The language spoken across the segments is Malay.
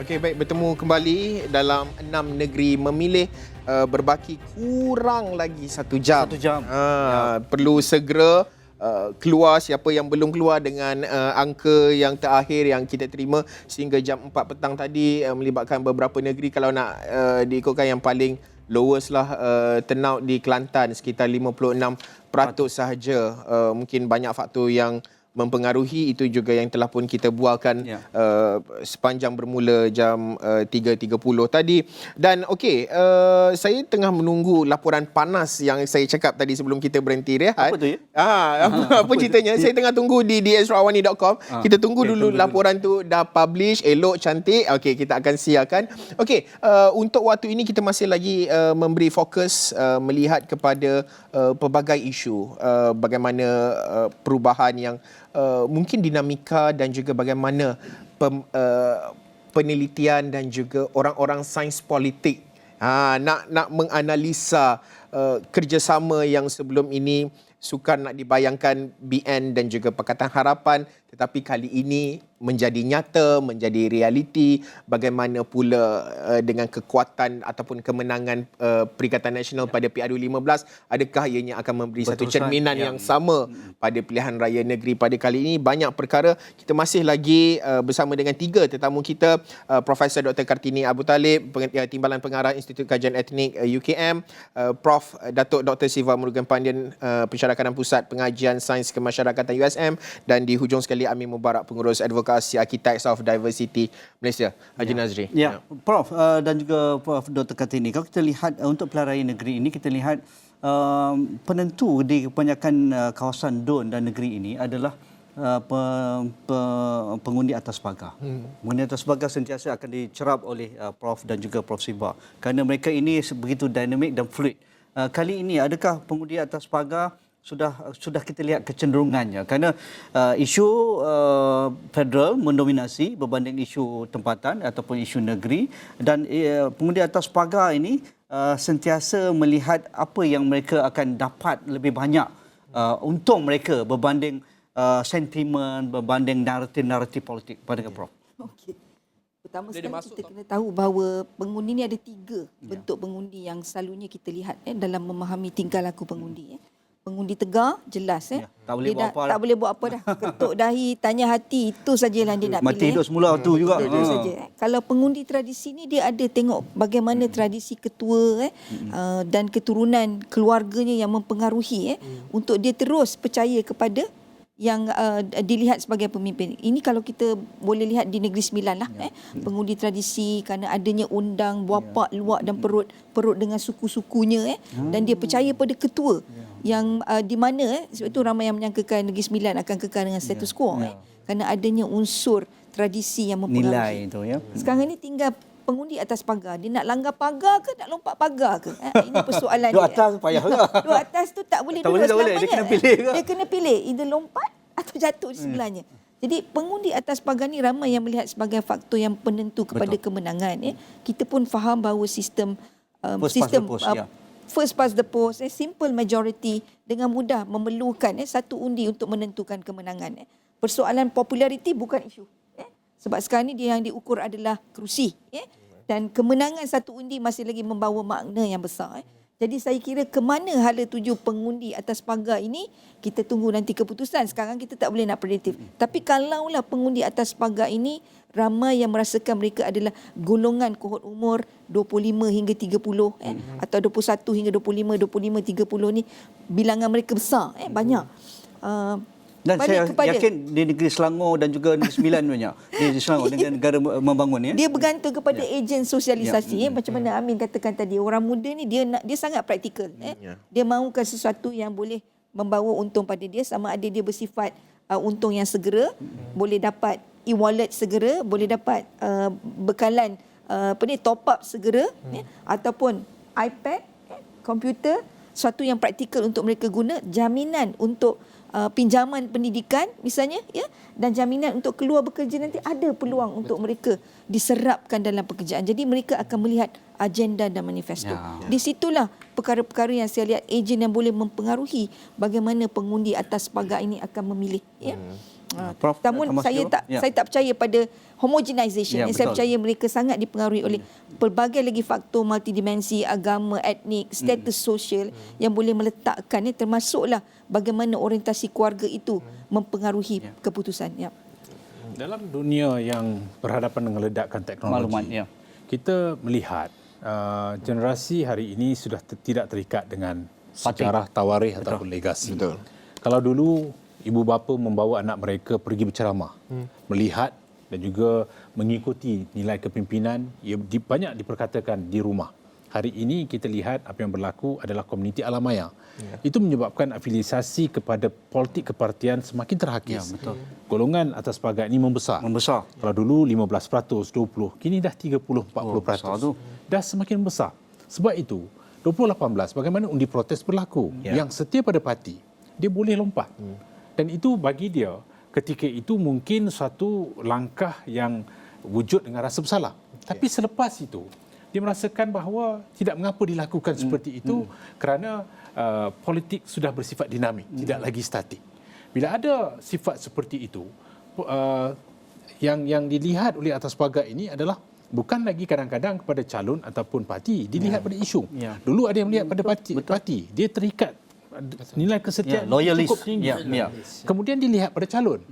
Okey, baik, bertemu kembali dalam 6 negeri memilih, berbaki kurang lagi 1 jam. 1 jam. Perlu segera keluar siapa yang belum keluar dengan angka yang terakhir yang kita terima sehingga jam 4 petang tadi, melibatkan beberapa negeri. Kalau nak diikutkan yang paling lowest lah, turnout di Kelantan sekitar 56% sahaja. Mungkin banyak faktor yang mempengaruhi, itu juga yang telah pun kita bualkan sepanjang bermula jam 3.30 tadi. Dan okey, saya tengah menunggu laporan panas yang saya cakap tadi sebelum kita berhenti rehat. Apa tu ya? Apa ceritanya? Saya tengah tunggu di dsrawani.com. Kita tunggu dulu laporan tu dah publish, elok, cantik. Okey, kita akan siarkan. Okey, untuk waktu ini kita masih lagi memberi fokus melihat kepada pelbagai isu, bagaimana perubahan yang mungkin dinamika dan juga bagaimana penelitian dan juga orang-orang sains politik nak menganalisa kerjasama yang sebelum ini sukar nak dibayangkan BN dan juga Pakatan Harapan, tetapi kali ini menjadi nyata, menjadi realiti. Bagaimana pula dengan kekuatan ataupun kemenangan Perikatan Nasional pada PRU15, adakah ianya akan memberi satu cerminan yang sama pada pilihan raya negeri pada kali ini? Banyak perkara. Kita masih lagi bersama dengan 3 tetamu kita, Profesor Dr. Kartini Abu Talib, Timbalan Pengarah Institut Kajian Etnik UKM, Prof. Datuk Dr. Siva Murugan Pandian, Pensyarakanan Pusat Pengajian Sains Kemasyarakatan USM, dan di hujung sekali Amin Mubarak, Pengurus Advokasi Architects of Diversity Malaysia. Haji Nazri. Ya, Prof dan juga Prof Dr. Kartini, kalau kita lihat untuk pilihan raya negeri ini, kita lihat penentu di kebanyakan kawasan DUN dan negeri ini adalah pengundi atas pagar. Pengundi atas pagar sentiasa akan dicerap oleh Prof dan juga Prof Siva, kerana mereka ini begitu dinamik dan fluid. Kali ini adakah pengundi atas pagar sudah kita lihat kecenderungannya, kerana isu federal mendominasi berbanding isu tempatan ataupun isu negeri, dan pengundi atas pagar ini sentiasa melihat apa yang mereka akan dapat lebih banyak untung mereka berbanding sentimen, berbanding naratif politik. Pada Prof. Okey. Pertama sekali kita kena tahu bahawa pengundi ni ada 3 bentuk pengundi yang selalunya kita lihat dalam memahami tingkah laku pengundi. Pengundi tegar, jelas. Tak boleh buat apa tak boleh buat apa dah. Ketuk dahi, tanya hati, itu sajalah dia nak pilih. Mati hidup semula tu juga. Itu saja. Kalau pengundi tradisi ni, dia ada tengok bagaimana tradisi ketua dan keturunan keluarganya yang mempengaruhi untuk dia terus percaya kepada yang dilihat sebagai pemimpin. Ini kalau kita boleh lihat di Negeri Sembilan lah. Pengundi tradisi, kerana adanya undang, buapak, luak dan perut dengan suku-sukunya. Dan dia percaya pada ketua. Yang di mana sebab itu ramai yang menyangkakan Negeri Sembilan akan kekal dengan status quo. Kerana adanya unsur tradisi yang mempengaruhi. Nilai itu ya. Sekarang ni tinggal pengundi atas pagar. Dia nak langgar pagar ke nak lompat pagar ke? Ini persoalan dia. Duduk atas payah ke? Duduk atas tu tak boleh duduk selamanya. Dia kena pilih ke? Dia kena pilih. Either lompat atau jatuh di sebelahnya. Jadi pengundi atas pagar ni ramai yang melihat sebagai faktor yang penentu kepada kemenangan. Kita pun faham bahawa sistem first past the post, simple majority dengan mudah memerlukan satu undi untuk menentukan kemenangan. Persoalan populariti bukan isu. Sebab sekarang ni dia yang diukur adalah kerusi. Dan kemenangan satu undi masih lagi membawa makna yang besar. Jadi saya kira ke mana hala tuju pengundi atas pagar ini, kita tunggu nanti keputusan. Sekarang kita tak boleh nak prediktif. Tapi kalaulah pengundi atas pagar ini, ramai yang merasakan mereka adalah golongan kohort umur 25 hingga 30 atau 21 hingga 25, 25, 30 ni, bilangan mereka besar, banyak. Dan saya yakin di negeri Selangor dan juga Negeri Sembilan banyak. Di Selangor dengan negara membangun ya. Dia bergantung kepada ejen sosialisasi. Macam mana Amin katakan tadi, orang muda ni dia sangat praktikal. Dia mahukan sesuatu yang boleh membawa untung pada dia, sama ada dia bersifat untung yang segera, boleh dapat e-wallet segera, boleh dapat bekalan top up segera, ataupun iPad, komputer, sesuatu yang praktikal untuk mereka guna, jaminan untuk pinjaman pendidikan misalnya, dan jaminan untuk keluar bekerja nanti ada peluang untuk mereka diserapkan dalam pekerjaan. Jadi mereka akan melihat agenda dan manifesto. Di situlah perkara-perkara yang saya lihat ejen yang boleh mempengaruhi bagaimana pengundi atas pagar ini akan memilih. Prof, Namun Thomas saya Jo? Ya. saya tak percaya pada homogenization. Ya, Saya betul. percaya mereka sangat dipengaruhi oleh pelbagai lagi faktor multidimensi, agama, etnik, status sosial yang boleh meletakkan termasuklah bagaimana orientasi keluarga itu mempengaruhi keputusan. Ya. Dalam dunia yang berhadapan dengan ledakan teknologi, Maklumat, ya. kita melihat generasi hari ini sudah tidak terikat dengan sejarah tawarikh ataupun legasi. Betul. Kalau dulu ibu bapa membawa anak mereka pergi berceramah, melihat dan juga mengikuti nilai kepimpinan, ia banyak diperkatakan di rumah. Hari ini kita lihat apa yang berlaku adalah komuniti alam maya. Itu menyebabkan afiliasi kepada politik kepartian semakin terhakis. betul. Golongan atas pagar ini membesar. Kalau dulu 15%, 20%, kini dah 30-40%. besar tu. Dah semakin besar. Sebab itu, 2018 bagaimana undi protes berlaku. Yang setia pada parti, dia boleh lompat. Dan itu bagi dia, ketika itu mungkin suatu langkah yang wujud dengan rasa bersalah. Tapi selepas itu, dia merasakan bahawa tidak mengapa dilakukan seperti itu kerana politik sudah bersifat dinamik, tidak lagi statik. Bila ada sifat seperti itu, yang dilihat oleh atas pagar ini adalah bukan lagi kadang-kadang kepada calon ataupun parti, dilihat pada isu. Dulu ada yang melihat pada parti, dia terikat nilai kesetiaan cukup tinggi. Kemudian dilihat pada calon.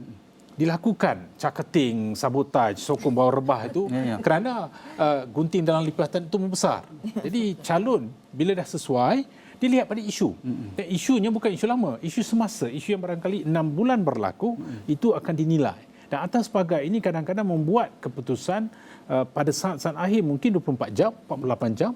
Dilakukan caketing, sabotaj, sokong bawah rebah itu kerana gunting dalam lipatan itu membesar. Jadi calon bila dah sesuai, dilihat pada isu. Dan isunya bukan isu lama, isu semasa, isu yang barangkali 6 bulan berlaku, itu akan dinilai. Dan atas pagar ini kadang-kadang membuat keputusan pada saat-saat akhir mungkin 24 jam, 48 jam.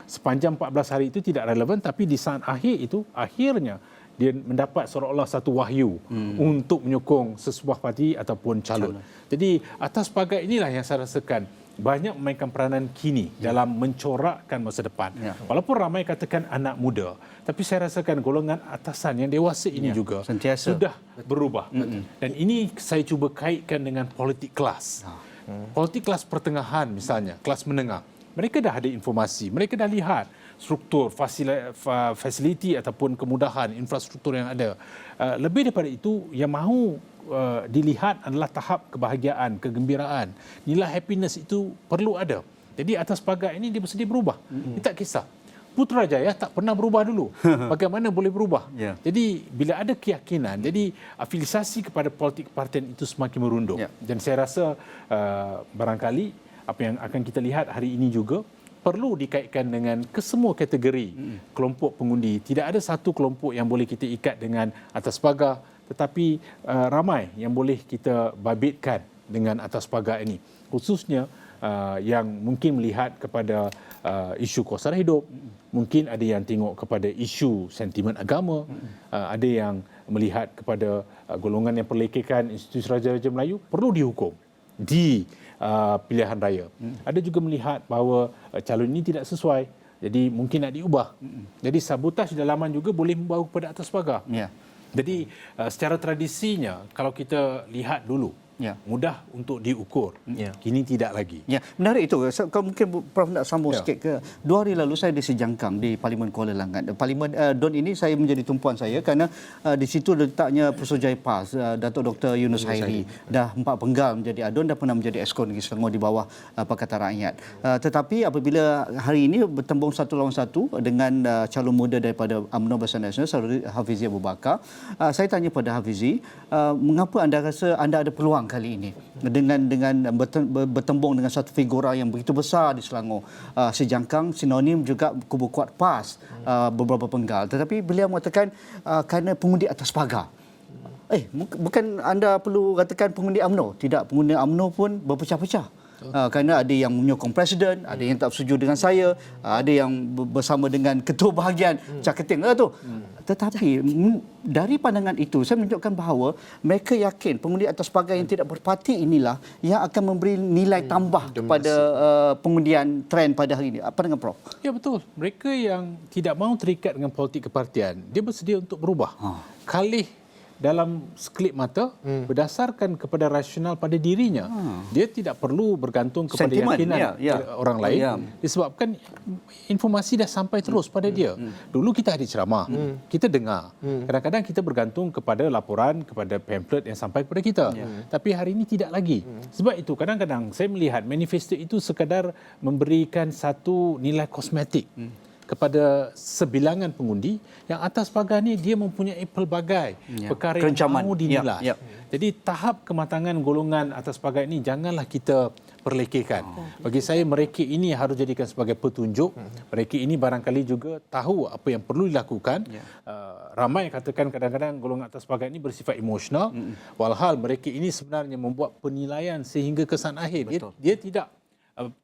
Sepanjang 14 hari itu tidak relevan, tapi di saat akhir itu akhirnya dia mendapat seolah-olah satu wahyu untuk menyokong sesebuah parti ataupun calon. Jadi atas pagar inilah yang saya rasakan banyak memainkan peranan kini dalam mencorakkan masa depan. Walaupun ramai katakan anak muda, tapi saya rasakan golongan atasan yang dewasa ini juga sentiasa sudah berubah. Dan ini saya cuba kaitkan dengan politik kelas. Politik kelas pertengahan misalnya, kelas menengah. Mereka dah ada informasi, mereka dah lihat struktur, fasiliti ataupun kemudahan infrastruktur yang ada. Lebih daripada itu, yang mahu dilihat adalah tahap kebahagiaan, kegembiraan. Nilai happiness itu perlu ada. Jadi atas pagar ini dia bersedia berubah. Dia tak kisah. Putrajaya tak pernah berubah dulu. Bagaimana boleh berubah? Jadi bila ada keyakinan, jadi afiliasi kepada politik kepartian itu semakin merunduk. Dan saya rasa barangkali apa yang akan kita lihat hari ini juga perlu dikaitkan dengan kesemua kategori kelompok pengundi. Tidak ada satu kelompok yang boleh kita ikat dengan atas pagar, tetapi ramai yang boleh kita babitkan dengan atas pagar ini. Khususnya yang mungkin melihat kepada isu kos hidup, mungkin ada yang tengok kepada isu sentimen agama, ada yang melihat kepada golongan yang perlekikan institusi Raja-Raja Melayu perlu dihukum di pilihan raya. Ada juga melihat bahawa calon ini tidak sesuai, jadi mungkin nak diubah. Jadi sabotaj dalaman juga boleh membawa kepada atas pagar. Jadi secara tradisinya kalau kita lihat dulu, mudah untuk diukur. Kini tidak lagi. Menarik itu. Kalau mungkin Prof nak sambung sikit ke. 2 hari lalu saya disejangkang di Parlimen Kuala Langat. Parlimen DON ini saya menjadi tumpuan saya kerana di situ letaknya Profesor Jai PAS, Datuk Dr. Yunus Hairi. Dah 4 penggal menjadi ADON dan pernah menjadi Exco Negeri Selangor di bawah Pakatan Rakyat. Tetapi apabila hari ini bertembung satu lawan satu dengan calon muda daripada UMNO Barisan Nasional, Saudara Hafizi Abu Bakar, saya tanya pada Hafizi, mengapa anda rasa anda ada peluang kali ini dengan bertembung dengan satu figura yang begitu besar di Selangor, sejangkang sinonim juga kubu kuat PAS, beberapa penggal, tetapi beliau mengatakan kerana pengundi atas pagar. Bukan anda perlu katakan pengundi UMNO, tidak, pengundi UMNO pun berpecah-pecah. Kerana ada yang menyokong presiden, ada yang tak setuju dengan saya, ada yang bersama dengan ketua bahagian caketing lah tu. Tetapi dari pandangan itu saya menunjukkan bahawa mereka yakin pengundi atas pagar yang tidak berparti inilah yang akan memberi nilai tambah kepada pengundian trend pada hari ini. Apa dengan Prof? Ya betul. Mereka yang tidak mahu terikat dengan politik kepartian, dia bersedia untuk berubah. Kalih dalam sekelip mata berdasarkan kepada rasional pada dirinya. Dia tidak perlu bergantung kepada Sentimen, keyakinan orang lain. Disebabkan informasi dah sampai terus pada dia. Dulu kita ada ceramah, kita dengar. Kadang-kadang kita bergantung kepada laporan, kepada pamphlet yang sampai kepada kita. Tapi hari ini tidak lagi. Sebab itu kadang-kadang saya melihat manifesto itu sekadar memberikan satu nilai kosmetik kepada sebilangan pengundi yang atas pagar ni dia mempunyai pelbagai perkara yang mahu dinilai. Jadi tahap kematangan golongan atas pagar ini janganlah kita perlekehkan. Bagi saya mereka ini harus jadikan sebagai petunjuk. Mereka ini barangkali juga tahu apa yang perlu dilakukan. Ramai katakan kadang-kadang golongan atas pagar ini bersifat emosional. Walhal mereka ini sebenarnya membuat penilaian sehingga kesan akhir. Dia tidak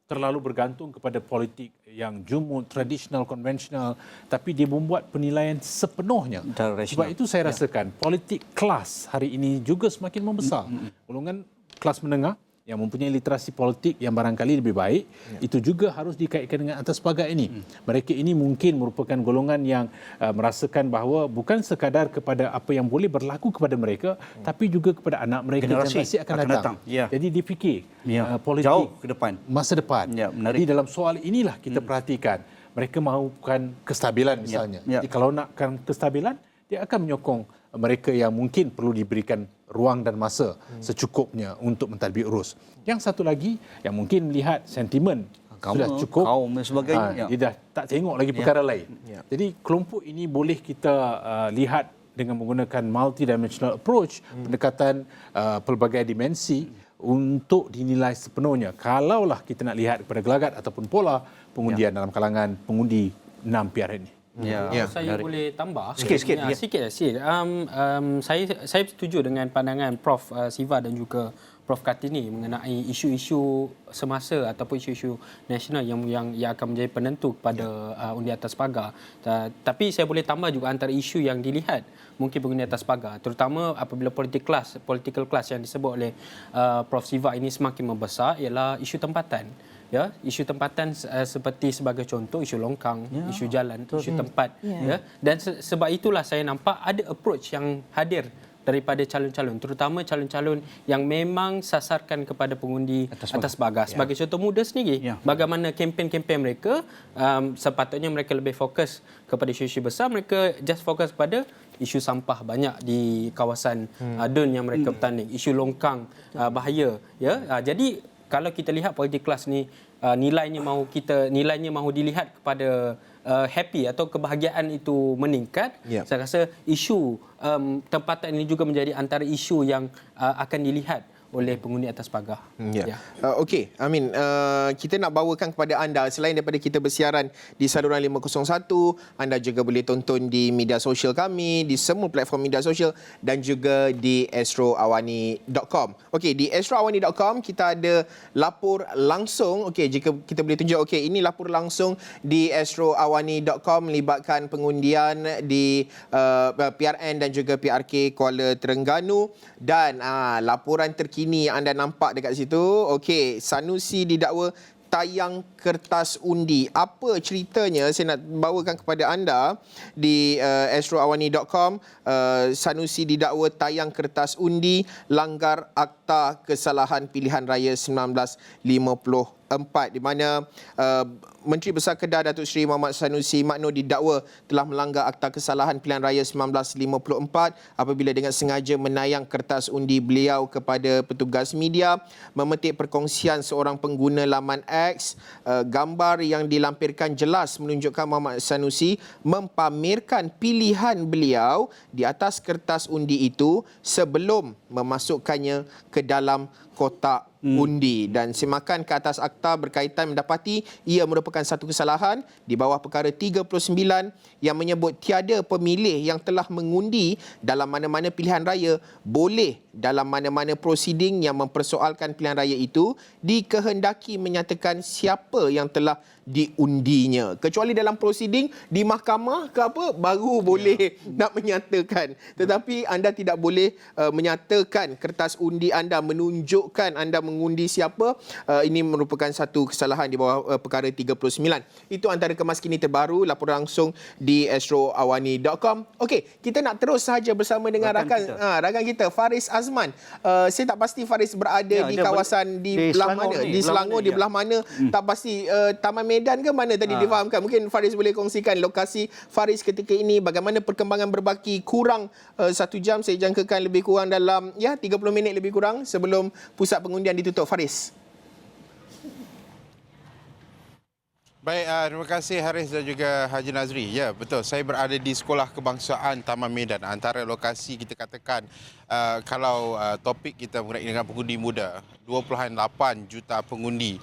terlalu bergantung kepada politik yang jumud, tradisional, konvensional, tapi dia membuat penilaian sepenuhnya. Sebab itu saya rasakan politik kelas hari ini juga semakin membesar. Golongan kelas menengah yang mempunyai literasi politik yang barangkali lebih baik, itu juga harus dikaitkan dengan atas pagar ini. Mereka ini mungkin merupakan golongan yang merasakan bahawa bukan sekadar kepada apa yang boleh berlaku kepada mereka, tapi juga kepada anak mereka generasi akan datang. Jadi dipikir politik jauh ke depan, masa depan. Jadi dalam soal inilah kita perhatikan. Mereka mahukan kestabilan misalnya. Jadi kalau nakkan kestabilan, dia akan menyokong mereka yang mungkin perlu diberikan ruang dan masa secukupnya untuk mentadbir urus. Yang satu lagi yang mungkin melihat sentimen sudah cukup, kaum dan sebagainya. Dia dah tak tengok lagi perkara lain. Jadi kelompok ini boleh kita lihat dengan menggunakan multidimensional approach, pendekatan pelbagai dimensi untuk dinilai sepenuhnya. Kalaulah kita nak lihat kepada gelagat ataupun pola pengundian dalam kalangan pengundi 6 PR ini. Saya boleh tambah sikit. Saya setuju dengan pandangan Prof Siva dan juga Prof Kartini mengenai isu-isu semasa ataupun isu-isu nasional yang akan menjadi penentu kepada undi atas pagar. Tapi saya boleh tambah juga antara isu yang dilihat mungkin pengundi atas pagar, terutama apabila political class yang disebut oleh Prof Siva ini semakin membesar, ialah isu tempatan. Isu tempatan seperti sebagai contoh isu longkang, isu jalan, isu tempat. Dan sebab itulah saya nampak ada approach yang hadir daripada calon-calon, terutama calon-calon yang memang sasarkan kepada pengundi atas pagar. Sebagai contoh muda sendiri, bagaimana kempen-kempen mereka, sepatutnya mereka lebih fokus kepada isu-isu besar, mereka just fokus pada isu sampah banyak di kawasan Dun yang mereka bertanding, isu longkang bahaya. Jadi kalau kita lihat politik kelas ni nilainya mahu dilihat kepada happy atau kebahagiaan itu meningkat. Saya rasa isu tempatan ini juga menjadi antara isu yang akan dilihat oleh pengundi atas pagar. Okey, Amin. Kita nak bawakan kepada anda, selain daripada kita bersiaran di saluran 501, anda juga boleh tonton di media sosial kami, di semua platform media sosial dan juga di astroawani.com. Okey, di astroawani.com kita ada lapor langsung. Okey, jika kita boleh tunjuk, okey, ini lapor langsung di astroawani.com melibatkan pengundian di PRN dan juga PRK Kuala Terengganu, dan laporan terkini anda nampak dekat situ. Okey, Sanusi didakwa tayang kertas undi. Apa ceritanya? Saya nak bawakan kepada anda di astroawani.com. Sanusi didakwa tayang kertas undi langgar Akta Kesalahan Pilihan Raya 1954, di mana Menteri Besar Kedah Datuk Seri Muhammad Sanusi Makno didakwa telah melanggar Akta Kesalahan Pilihan Raya 1954 apabila dengan sengaja menayang kertas undi beliau kepada petugas media, memetik perkongsian seorang pengguna laman X. Gambar yang dilampirkan jelas menunjukkan Muhammad Sanusi mempamerkan pilihan beliau di atas kertas undi itu sebelum memasukkannya ke dalam kotak undi, dan semakan ke atas akta berkaitan mendapati ia merupakan satu kesalahan di bawah perkara 39 yang menyebut tiada pemilih yang telah mengundi dalam mana-mana pilihan raya boleh dalam mana-mana prosiding yang mempersoalkan pilihan raya itu dikehendaki menyatakan siapa yang telah diundinya, kecuali dalam prosiding di mahkamah ke apa baru boleh nak menyatakan, tetapi anda tidak boleh menyatakan kertas undi anda menunjuk tunjukkan anda mengundi siapa, ini merupakan satu kesalahan di bawah perkara 39. Itu antara kemas kini terbaru, laporan langsung di astroawani.com. Okey, kita nak terus sahaja bersama dengan rakan kita Faris Azman. Saya tak pasti Faris berada di kawasan di belah mana, di Selangor, di belah mana, tak pasti Taman Medan ke mana tadi difahamkan. Mungkin Faris boleh kongsikan lokasi Faris ketika ini, bagaimana perkembangan berbaki kurang 1 jam, saya jangkakan lebih kurang dalam 30 minit lebih kurang sebelum pusat pengundian ditutup. Faris. Baik, terima kasih Haris dan juga Haji Nazri. Ya, betul. Saya berada di Sekolah Kebangsaan Taman Medan. Antara lokasi kita katakan kalau topik kita berkaitan dengan pengundi muda, 2.8 juta pengundi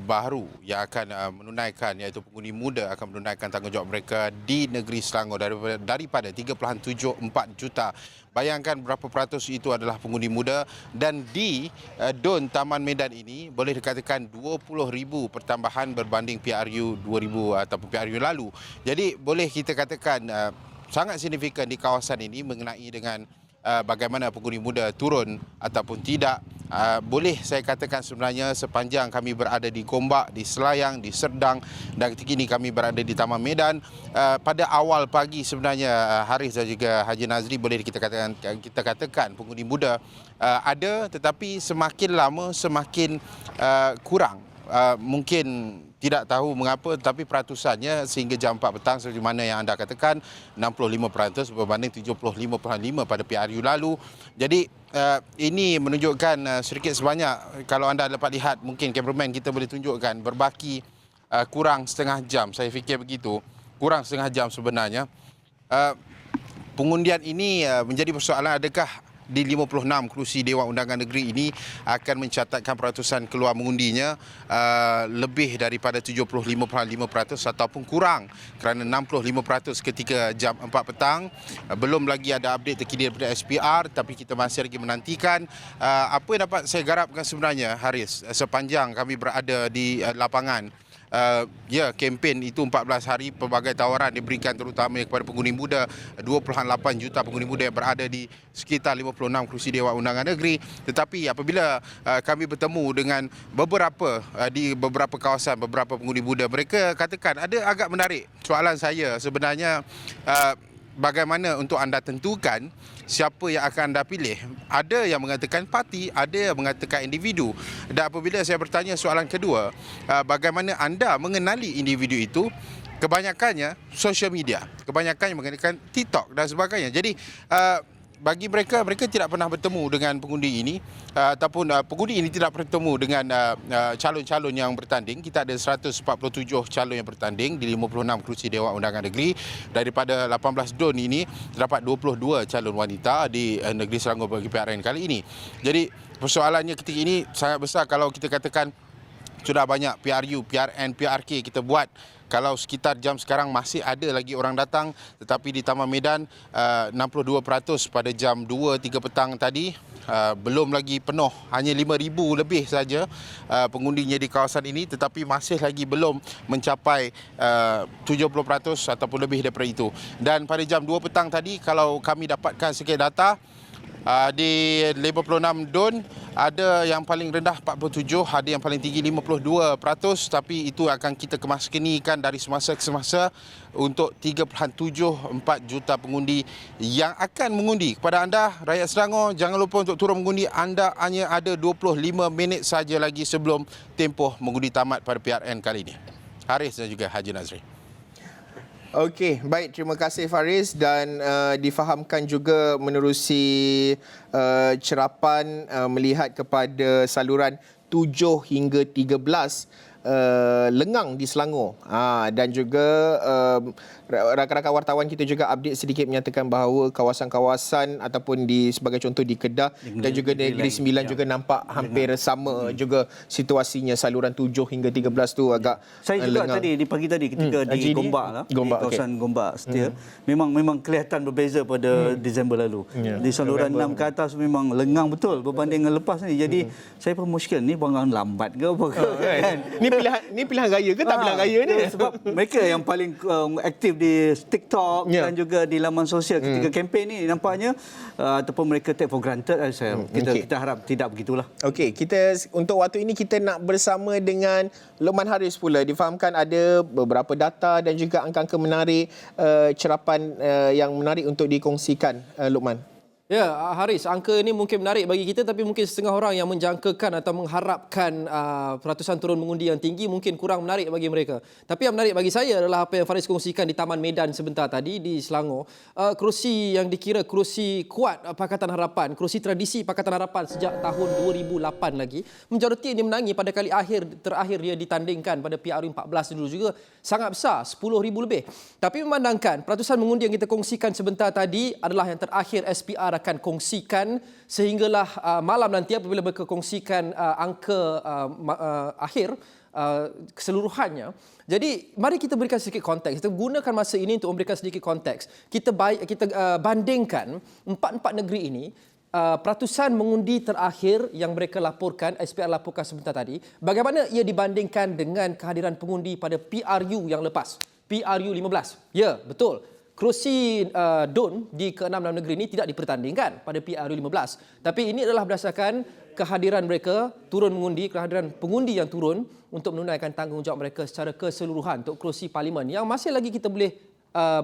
baru yang akan menunaikan, iaitu pengundi muda akan menunaikan tanggungjawab mereka di negeri Selangor daripada 3.74 juta. Bayangkan berapa peratus itu adalah pengundi muda, dan di DUN Taman Medan ini boleh dikatakan 20,000 pertambahan berbanding PRU 2000 ataupun PRU lalu. Jadi boleh kita katakan sangat signifikan di kawasan ini mengenai dengan bagaimana pengundi muda turun ataupun tidak. Boleh saya katakan sebenarnya sepanjang kami berada di Gombak, di Selayang, di Serdang, dan ketika ini kami berada di Taman Medan, pada awal pagi sebenarnya Haris dan juga Haji Nazri, boleh kita katakan pengundi muda ada, tetapi semakin lama semakin kurang. Mungkin tidak tahu mengapa, tetapi peratusannya sehingga jam 4 petang seperti mana yang anda katakan 65% berbanding 75.5 pada PRU lalu. Jadi ini menunjukkan sedikit sebanyak, kalau anda dapat lihat, mungkin kameraman kita boleh tunjukkan, berbaki kurang setengah jam. Saya fikir begitu, kurang setengah jam sebenarnya. Pengundian ini menjadi persoalan, adakah di 56 kerusi Dewan Undangan Negeri ini akan mencatatkan peratusan keluar mengundinya lebih daripada 75.5% ataupun kurang, kerana 65% ketika jam 4 petang. Belum lagi ada update terkini daripada SPR, tapi kita masih lagi menantikan. Apa yang dapat saya garapkan sebenarnya, Haris, sepanjang kami berada di lapangan, kempen itu 14 hari, pelbagai tawaran diberikan terutama kepada pengundi muda, 2.8 juta pengundi muda yang berada di sekitar 56 kerusi Dewan Undangan Negeri. Tetapi apabila kami bertemu dengan di beberapa kawasan, beberapa pengundi muda, mereka katakan ada agak menarik. Soalan saya sebenarnya, bagaimana untuk anda tentukan siapa yang akan anda pilih? Ada yang mengatakan parti, ada yang mengatakan individu. Dan apabila saya bertanya soalan kedua, bagaimana anda mengenali individu itu? Kebanyakannya social media, kebanyakannya menggunakan TikTok dan sebagainya. Jadi bagi mereka tidak pernah bertemu dengan pengundi ini, ataupun pengundi ini tidak bertemu dengan calon-calon yang bertanding. Kita ada 147 calon yang bertanding di 56 kerusi Dewan Undangan Negeri. Daripada 18 DUN ini terdapat 22 calon wanita di negeri Selangor bagi PRN kali ini. Jadi persoalannya ketika ini sangat besar. Kalau kita katakan sudah banyak PRU, PRN, PRK kita buat, kalau sekitar jam sekarang masih ada lagi orang datang, tetapi di Taman Medan 62% pada jam 2-3 petang tadi belum lagi penuh, hanya 5,000 lebih saja pengundinya di kawasan ini, tetapi masih lagi belum mencapai 70% ataupun lebih daripada itu. Dan pada jam 2 petang tadi, kalau kami dapatkan sikit data, di 56 DUN ada yang paling rendah 47, ada yang paling tinggi 52%, tapi itu akan kita kemaskinikan dari semasa ke semasa untuk 3.74 juta pengundi yang akan mengundi. Kepada anda rakyat Selangor, jangan lupa untuk turun mengundi. Anda hanya ada 25 minit saja lagi sebelum tempoh mengundi tamat pada PRN kali ini. Haris dan juga Haji Nazri. Okey, baik, terima kasih Faris, dan difahamkan juga menerusi cerapan melihat kepada saluran 7 hingga 13 lengang di Selangor. Dan juga rakan-rakan wartawan kita juga update sedikit menyatakan bahawa kawasan-kawasan ataupun di sebagai contoh di Kedah dan juga Negeri Sembilan juga nampak hampir sama juga situasinya. Saluran 7 hingga 13 tu agak saya juga lengang. tadi di pagi tadi ketika di Gombak di kawasan Gombak Setia, memang kelihatan berbeza pada Disember lalu. Di saluran 6 ke atas memang lengang betul berbanding dengan lepas ni. Jadi saya pun muskil, ni bangun lambat ke apa ke kan? Ni pilihan raya ke tak pilihan raya ni? Sebab mereka yang paling aktif aktif di TikTok Ya. dan juga di laman sosial ketika kempen ni nampaknya ataupun mereka take for granted. Kita harap tidak begitulah. Okey, kita untuk waktu ini kita nak bersama dengan Lokman Haris pula. Difahamkan ada beberapa data dan juga angka-angka menarik, cerapan yang menarik untuk dikongsikan, Lokman. Ya, Haris, angka ini mungkin menarik bagi kita tapi mungkin setengah orang yang menjangkakan atau mengharapkan peratusan turun mengundi yang tinggi mungkin kurang menarik bagi mereka. Tapi yang menarik bagi saya adalah apa yang Faris kongsikan di Taman Medan sebentar tadi di Selangor. Kerusi yang dikira kerusi kuat Pakatan Harapan, kerusi tradisi Pakatan Harapan sejak tahun 2008 lagi. Majoriti yang dimenangi pada kali terakhir dia ditandingkan pada PRU 14 dulu juga sangat besar, 10,000 lebih. Tapi memandangkan peratusan mengundi yang kita kongsikan sebentar tadi adalah yang terakhir SPR akan kongsikan sehinggalah malam nanti apabila mereka kongsikan angka akhir keseluruhannya. Jadi mari kita berikan sedikit konteks. Kita gunakan masa ini untuk memberikan sedikit konteks. Kita bandingkan empat negeri ini. Peratusan mengundi terakhir yang mereka laporkan, SPR laporkan sebentar tadi, bagaimana ia dibandingkan dengan kehadiran pengundi pada PRU yang lepas, PRU 15. Ya, betul. Kerusi DUN di ke-6 negeri ini tidak dipertandingkan pada PRU 15. Tapi ini adalah berdasarkan kehadiran mereka turun mengundi, kehadiran pengundi yang turun untuk menunaikan tanggungjawab mereka secara keseluruhan untuk kerusi parlimen yang masih lagi kita boleh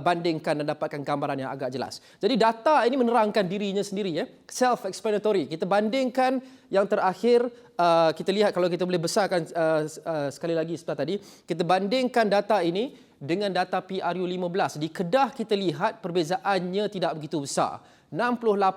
bandingkan dan dapatkan gambaran yang agak jelas. Jadi data ini menerangkan dirinya sendiri, ya, self-explanatory. Kita bandingkan yang terakhir, kita lihat kalau kita boleh besarkan sekali lagi setelah tadi, kita bandingkan data ini dengan data PRU 15. Di Kedah kita lihat perbezaannya tidak begitu besar. 68%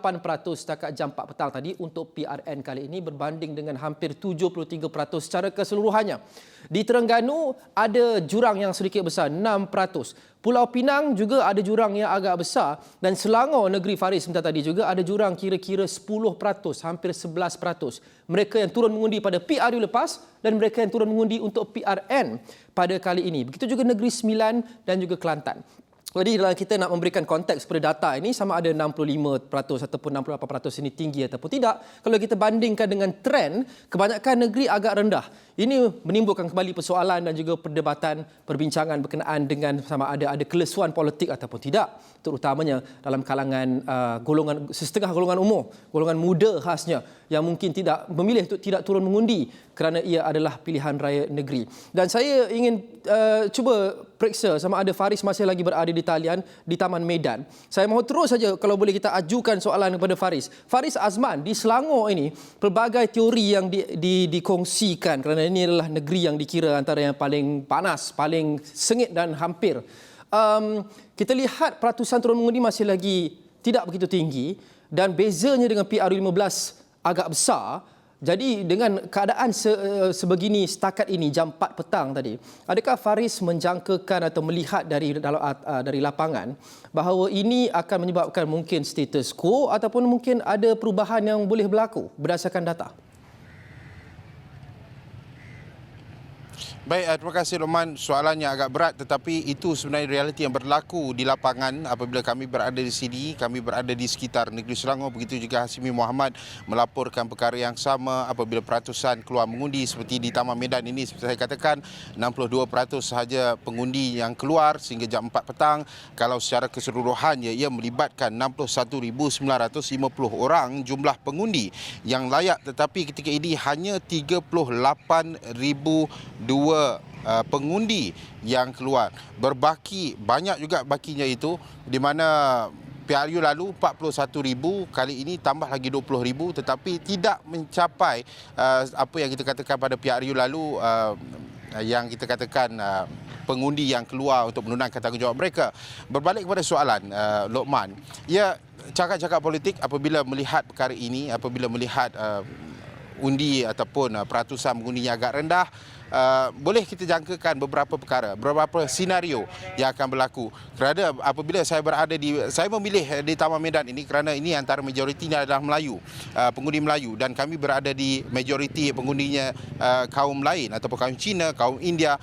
setakat jam 4 petang tadi untuk PRN kali ini berbanding dengan hampir 73% secara keseluruhannya. Di Terengganu ada jurang yang sedikit besar, 6%. Pulau Pinang juga ada jurang yang agak besar dan Selangor negeri Faris sebentar tadi juga ada jurang kira-kira 10%, hampir 11%. Mereka yang turun mengundi pada PRU lepas dan mereka yang turun mengundi untuk PRN pada kali ini. Begitu juga Negeri Sembilan dan juga Kelantan. Jadi kalau kita nak memberikan konteks pada data ini sama ada 65% ataupun 68% ini tinggi ataupun tidak. Kalau kita bandingkan dengan trend, kebanyakan negeri agak rendah. Ini menimbulkan kembali persoalan dan juga perdebatan, perbincangan berkenaan dengan sama ada kelesuan politik ataupun tidak. Terutamanya dalam kalangan setengah golongan umur, golongan muda khasnya yang mungkin tidak memilih untuk tidak turun mengundi kerana ia adalah pilihan raya negeri. Dan saya ingin cuba periksa sama ada Faris masih lagi berada di talian di Taman Medan. Saya mahu terus saja kalau boleh kita ajukan soalan kepada Faris. Faris Azman, di Selangor ini pelbagai teori yang dikongsikan kerana ini adalah negeri yang dikira antara yang paling panas, paling sengit dan hampir. Kita lihat peratusan turun mengundi masih lagi tidak begitu tinggi dan bezanya dengan PRU 15 agak besar. Jadi dengan keadaan sebegini setakat ini jam 4 petang tadi, adakah Faris menjangkakan atau melihat dari lapangan bahawa ini akan menyebabkan mungkin status quo ataupun mungkin ada perubahan yang boleh berlaku berdasarkan data? Baik, terima kasih Lokman. Soalannya agak berat tetapi itu sebenarnya realiti yang berlaku di lapangan apabila kami berada di sini, kami berada di sekitar negeri Selangor. Begitu juga Hasimi Muhammad melaporkan perkara yang sama apabila peratusan keluar mengundi seperti di Taman Medan ini. Seperti saya katakan, 62% sahaja pengundi yang keluar sehingga jam 4 petang. Kalau secara keseluruhannya ia melibatkan 61,950 orang jumlah pengundi yang layak, tetapi ketika ini hanya 38,002 pengundi yang keluar. Berbaki, banyak juga bakinya itu, di mana PRU lalu 41,000, kali ini tambah lagi 20,000 tetapi tidak mencapai apa yang kita katakan pada PRU lalu, yang kita katakan pengundi yang keluar untuk menunaikan tanggungjawab mereka. Berbalik kepada soalan Lokman, ya, cakap-cakap politik apabila melihat perkara ini, apabila melihat undi ataupun peratusan mengundinya agak rendah, boleh kita jangkakan beberapa perkara, beberapa senario yang akan berlaku. Kerana apabila saya memilih di Taman Medan ini kerana ini antara majoritinya adalah Melayu, pengundi Melayu, dan kami berada di majoriti pengundinya kaum lain ataupun kaum Cina, kaum India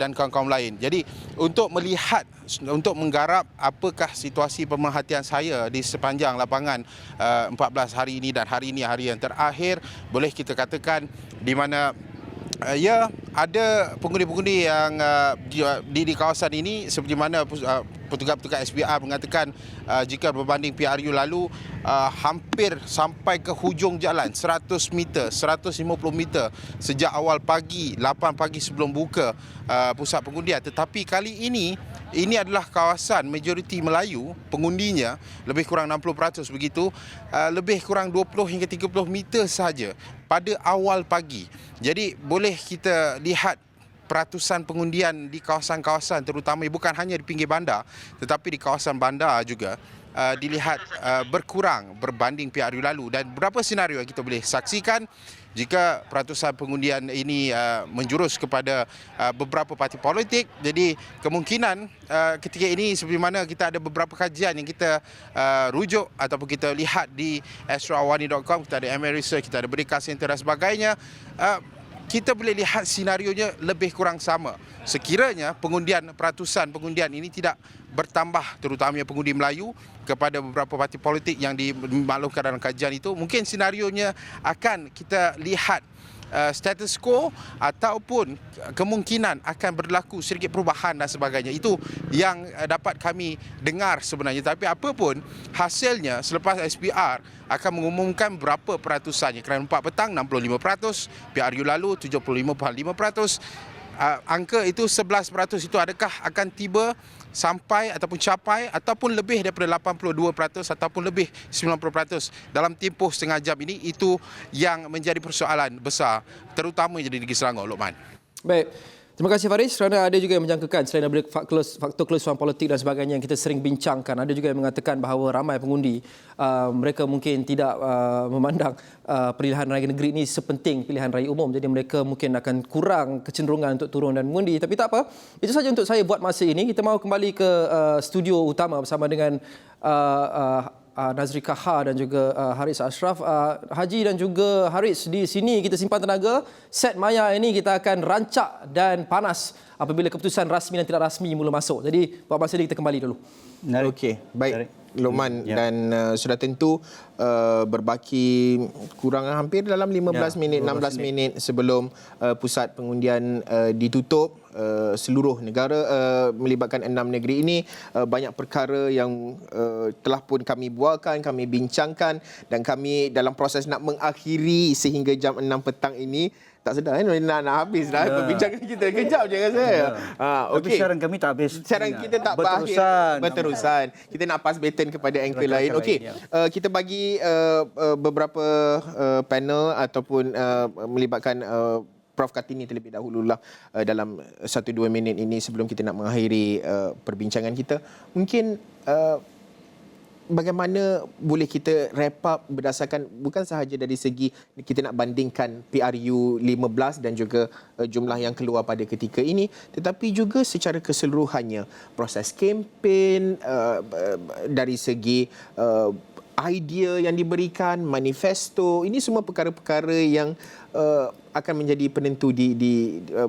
dan kaum-kaum lain. Jadi untuk melihat, untuk menggarap apakah situasi pemerhatian saya di sepanjang lapangan 14 hari ini dan hari ini hari yang terakhir, boleh kita katakan di mana Ya, ada pengundi-pengundi yang di kawasan ini seperti mana petugas-petugas SPR mengatakan jika berbanding PRU lalu hampir sampai ke hujung jalan 100 meter, 150 meter sejak awal pagi, 8 pagi sebelum buka pusat pengundian. Tetapi kali ini adalah kawasan majoriti Melayu, pengundinya lebih kurang 60% begitu, lebih kurang 20 hingga 30 meter sahaja pada awal pagi. Jadi boleh kita lihat peratusan pengundian di kawasan-kawasan terutama bukan hanya di pinggir bandar tetapi di kawasan bandar juga dilihat berkurang berbanding PRU lalu, dan beberapa senario yang kita boleh saksikan jika peratusan pengundian ini menjurus kepada beberapa parti politik. Jadi kemungkinan ketika ini seperti mana kita ada beberapa kajian yang kita rujuk ataupun kita lihat di astroawani.com, kita ada MA Research, kita ada Merdeka Center dan sebagainya, kita boleh lihat senarionya lebih kurang sama. Sekiranya peratusan pengundian ini tidak bertambah, terutamanya pengundi Melayu, kepada beberapa parti politik yang dimaklumkan dalam kajian itu, mungkin senarionya akan kita lihat status quo ataupun kemungkinan akan berlaku sedikit perubahan dan sebagainya. Itu yang dapat kami dengar sebenarnya. Tapi apapun hasilnya, selepas SPR akan mengumumkan berapa peratusannya. Kerana 4 petang 65%, PRU lalu 75.5%. Angka itu 11% itu adakah akan tiba sampai ataupun capai ataupun lebih daripada 82% ataupun lebih 90% dalam tempoh setengah jam ini? Itu yang menjadi persoalan besar terutama di Negeri Selangor, Lokman. Baik. Terima kasih Faris, kerana ada juga yang menjangkakan selain daripada faktor kelusuan politik dan sebagainya yang kita sering bincangkan, ada juga yang mengatakan bahawa ramai pengundi mereka mungkin tidak memandang pilihan raya negeri ini sepenting pilihan raya umum, jadi mereka mungkin akan kurang kecenderungan untuk turun dan mengundi. Tapi tak apa, itu saja untuk saya buat masa ini. Kita mahu kembali ke studio utama bersama dengan Nazri Kahar dan juga Haris Ashraf. Haji dan juga Haris, di sini kita simpan tenaga. Set maya ini kita akan rancak dan panas apabila keputusan rasmi dan tidak rasmi mula masuk. Jadi buat masa ini kita kembali dulu. Okey, baik Lokman, dan sudah tentu berbaki kurang hampir dalam 15 minit, 16 minit sebelum pusat pengundian ditutup. Seluruh negara melibatkan 6 negeri ini, banyak perkara yang telah pun kami bualkan, kami bincangkan, dan kami dalam proses nak mengakhiri sehingga jam 6 petang ini. Tak sedar nak habis dah perbincangan kita. Kejap je rasa. Tapi siaran kami tak habis. Siaran kita tak berterusan. Kita nak pass baton kepada anchor lain. Okey. Kita bagi beberapa panel ataupun melibatkan Prof Kartini terlebih dahululah dalam 1-2 minit ini sebelum kita nak mengakhiri perbincangan kita. Mungkin bagaimana boleh kita wrap up berdasarkan bukan sahaja dari segi kita nak bandingkan PRU 15 dan juga jumlah yang keluar pada ketika ini, tetapi juga secara keseluruhannya proses kempen dari segi idea yang diberikan, manifesto, ini semua perkara-perkara yang akan menjadi penentu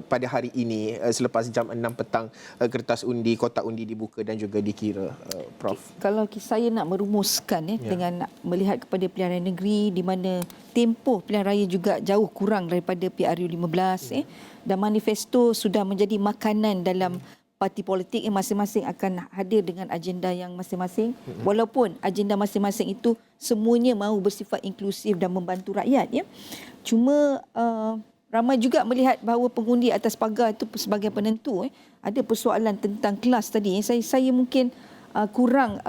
pada hari ini selepas jam 6 petang kertas undi, kotak undi dibuka dan juga dikira, Prof. Kalau saya nak merumuskan dengan nak melihat kepada pilihan raya negeri di mana tempoh pilihan raya juga jauh kurang daripada PRU 15 dan manifesto sudah menjadi makanan dalam parti politik yang masing-masing akan hadir dengan agenda yang masing-masing, walaupun agenda masing-masing itu semuanya mahu bersifat inklusif dan membantu rakyat, ya. Cuma ramai juga melihat bahawa pengundi atas pagar itu sebagai penentu. Ada persoalan tentang kelas tadi. Saya mungkin kurang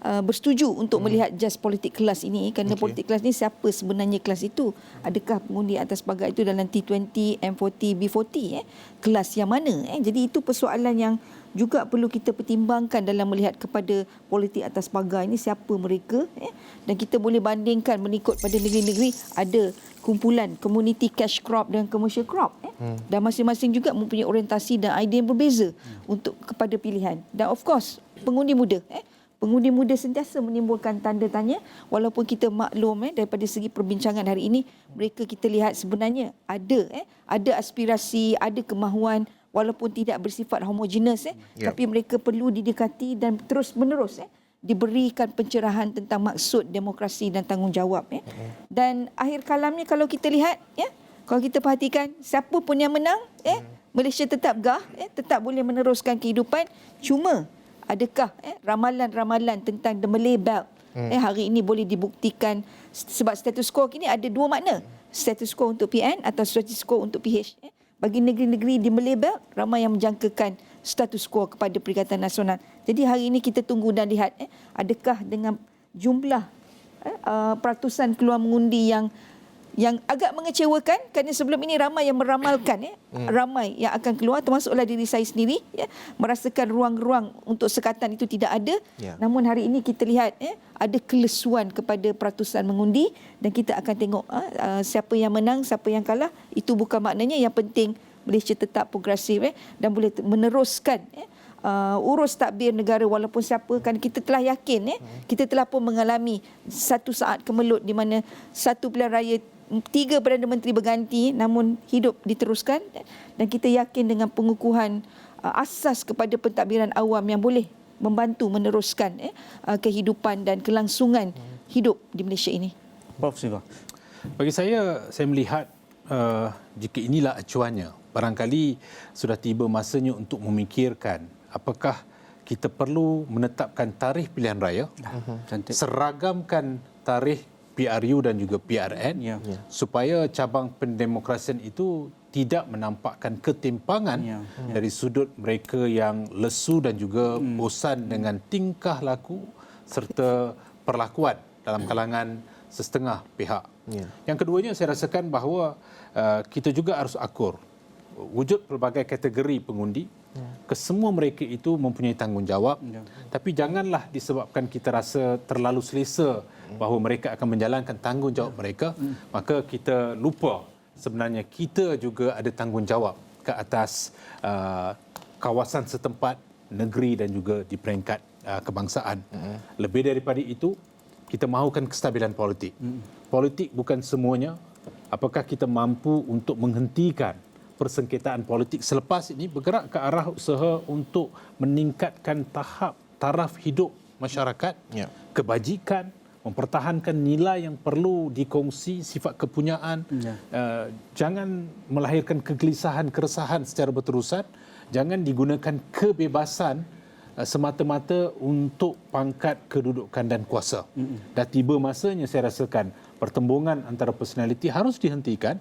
bersetuju untuk melihat just politik kelas ini, kerana politik kelas ini siapa sebenarnya kelas itu? Adakah pengundi atas pagar itu dalam T20, M40, B40? Kelas yang mana? Jadi itu persoalan yang juga perlu kita pertimbangkan dalam melihat kepada politik atas pagar ini, siapa mereka, dan kita boleh bandingkan mengikut pada negeri-negeri ada kumpulan community cash crop dan commercial crop, dan masing-masing juga mempunyai orientasi dan idea yang berbeza untuk kepada pilihan. Dan of course pengundi muda, pengundi muda sentiasa menimbulkan tanda tanya, walaupun kita maklum daripada segi perbincangan hari ini, mereka kita lihat sebenarnya ada aspirasi, ada kemahuan, walaupun tidak bersifat homogenes, tapi mereka perlu didekati dan terus menerus diberikan pencerahan tentang maksud demokrasi dan tanggungjawab. Dan akhir kalamnya kalau kita lihat, Kalau kita perhatikan siapa pun yang menang, Malaysia tetap tetap boleh meneruskan kehidupan. Cuma adakah ramalan-ramalan tentang the Malay Belt hari ini boleh dibuktikan, sebab status quo kini ada dua makna. Status quo untuk PN atau status quo untuk PH. Bagi negeri-negeri di Malay Belt, ramai yang menjangkakan status quo kepada Perikatan Nasional. Jadi hari ini kita tunggu dan lihat adakah dengan jumlah peratusan keluar mengundi yang agak mengecewakan, kerana sebelum ini ramai yang meramalkan ramai yang akan keluar, termasuklah diri saya sendiri, merasakan ruang-ruang untuk sekatan itu tidak ada. Namun hari ini kita lihat ada kelesuan kepada peratusan mengundi, dan kita akan tengok siapa yang menang, siapa yang kalah. Itu bukan maknanya, yang penting Malaysia tetap progresif dan boleh meneruskan urus takbir negara walaupun siapa, kan kita telah yakin kita telah pun mengalami satu saat kemelut di mana satu pilihan raya 3 Perdana Menteri berganti, namun hidup diteruskan, dan kita yakin dengan pengukuhan asas kepada pentadbiran awam yang boleh membantu meneruskan kehidupan dan kelangsungan hidup di Malaysia ini. Prof Siva. Bagi saya melihat jika inilah acuannya, barangkali sudah tiba masanya untuk memikirkan apakah kita perlu menetapkan tarikh pilihan raya, seragamkan tarikh PRU dan juga PRN, supaya cabang pendemokrasian itu tidak menampakkan ketimpangan dari sudut mereka yang lesu dan juga bosan dengan tingkah laku serta perlakuan dalam kalangan setengah pihak. Yang keduanya, saya rasakan bahawa kita juga harus akur wujud pelbagai kategori pengundi. Kesemua mereka itu mempunyai tanggungjawab, tapi janganlah disebabkan kita rasa terlalu selesa bahawa mereka akan menjalankan tanggungjawab mereka, maka kita lupa sebenarnya kita juga ada tanggungjawab ke atas kawasan setempat, negeri dan juga di peringkat kebangsaan. Lebih daripada itu, kita mahukan kestabilan politik. Politik bukan semuanya. Apakah kita mampu untuk menghentikan persengketaan politik selepas ini, bergerak ke arah usaha untuk meningkatkan taraf hidup masyarakat, kebajikan, mempertahankan nilai yang perlu dikongsi, sifat kepunyaan, jangan melahirkan kegelisahan, keresahan secara berterusan, jangan digunakan kebebasan semata-mata untuk pangkat kedudukan dan kuasa. Dah tiba masanya saya rasakan pertembungan antara personaliti harus dihentikan.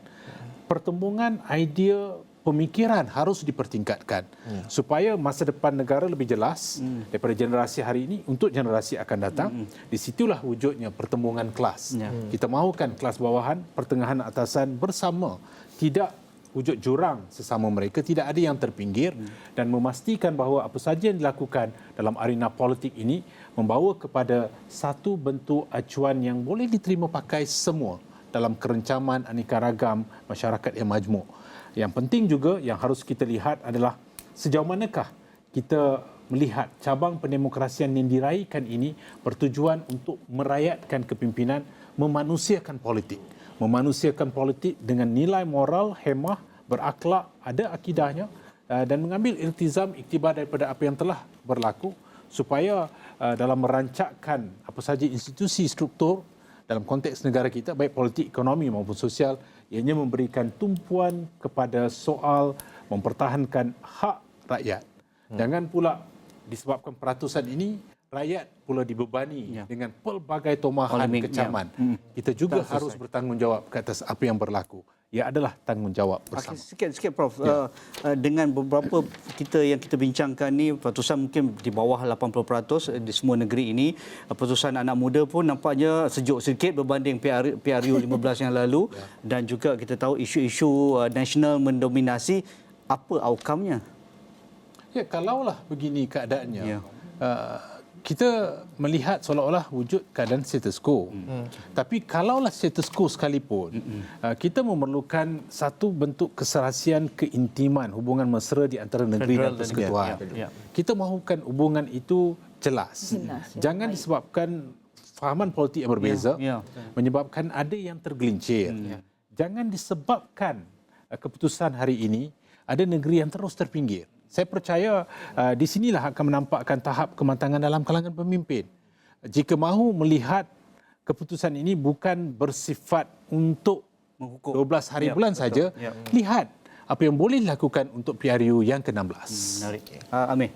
Pertembungan idea pemikiran harus dipertingkatkan supaya masa depan negara lebih jelas daripada generasi hari ini untuk generasi akan datang. Di situlah wujudnya pertembungan kelas. Kita mahukan kelas bawahan, pertengahan, atasan bersama, tidak wujud jurang sesama mereka, tidak ada yang terpinggir, dan memastikan bahawa apa saja yang dilakukan dalam arena politik ini membawa kepada satu bentuk acuan yang boleh diterima pakai semua dalam kerencaman aneka ragam masyarakat yang majmuk. Yang penting juga yang harus kita lihat adalah sejauh manakah kita melihat cabang pendemokrasian yang diraihkan ini bertujuan untuk merayatkan kepimpinan, memanusiakan politik. Memanusiakan politik dengan nilai moral, hemah, berakhlak, ada akidahnya, dan mengambil iltizam, iktibar daripada apa yang telah berlaku, supaya dalam merancangkan apa saja institusi struktur dalam konteks negara kita, baik politik, ekonomi maupun sosial, ianya memberikan tumpuan kepada soal mempertahankan hak rakyat. Jangan pula disebabkan peratusan ini, rakyat pula dibebani dengan pelbagai tomahan kecaman. Kita juga harus bertanggungjawab ke atas apa yang berlaku. Ia adalah tanggungjawab bersama. Sikit Prof. Dengan beberapa yang kita bincangkan ni, peratusan mungkin di bawah 80% di semua negeri ini. Peratusan anak muda pun nampaknya sejuk sedikit berbanding PRU 15 yang lalu. Dan juga kita tahu isu-isu nasional mendominasi. Apa outcome-nya? Ya, kalaulah begini keadaannya, kita melihat seolah-olah wujud keadaan status quo. Tapi kalaulah status quo sekalipun, kita memerlukan satu bentuk keserasian keintiman, hubungan mesra di antara negeri dan persekutuan. Kita mahukan hubungan itu jelas. Jangan disebabkan fahaman politik yang berbeza, menyebabkan ada yang tergelincir. Jangan disebabkan keputusan hari ini ada negeri yang terus terpinggir. Saya percaya di sinilah akan menampakkan tahap kematangan dalam kalangan pemimpin. Jika mahu melihat keputusan ini bukan bersifat untuk menghukum. 12 hari Ya, bulan betul. saja. Ya. Lihat apa yang boleh dilakukan untuk PRU yang ke-16. Menarik. Amir.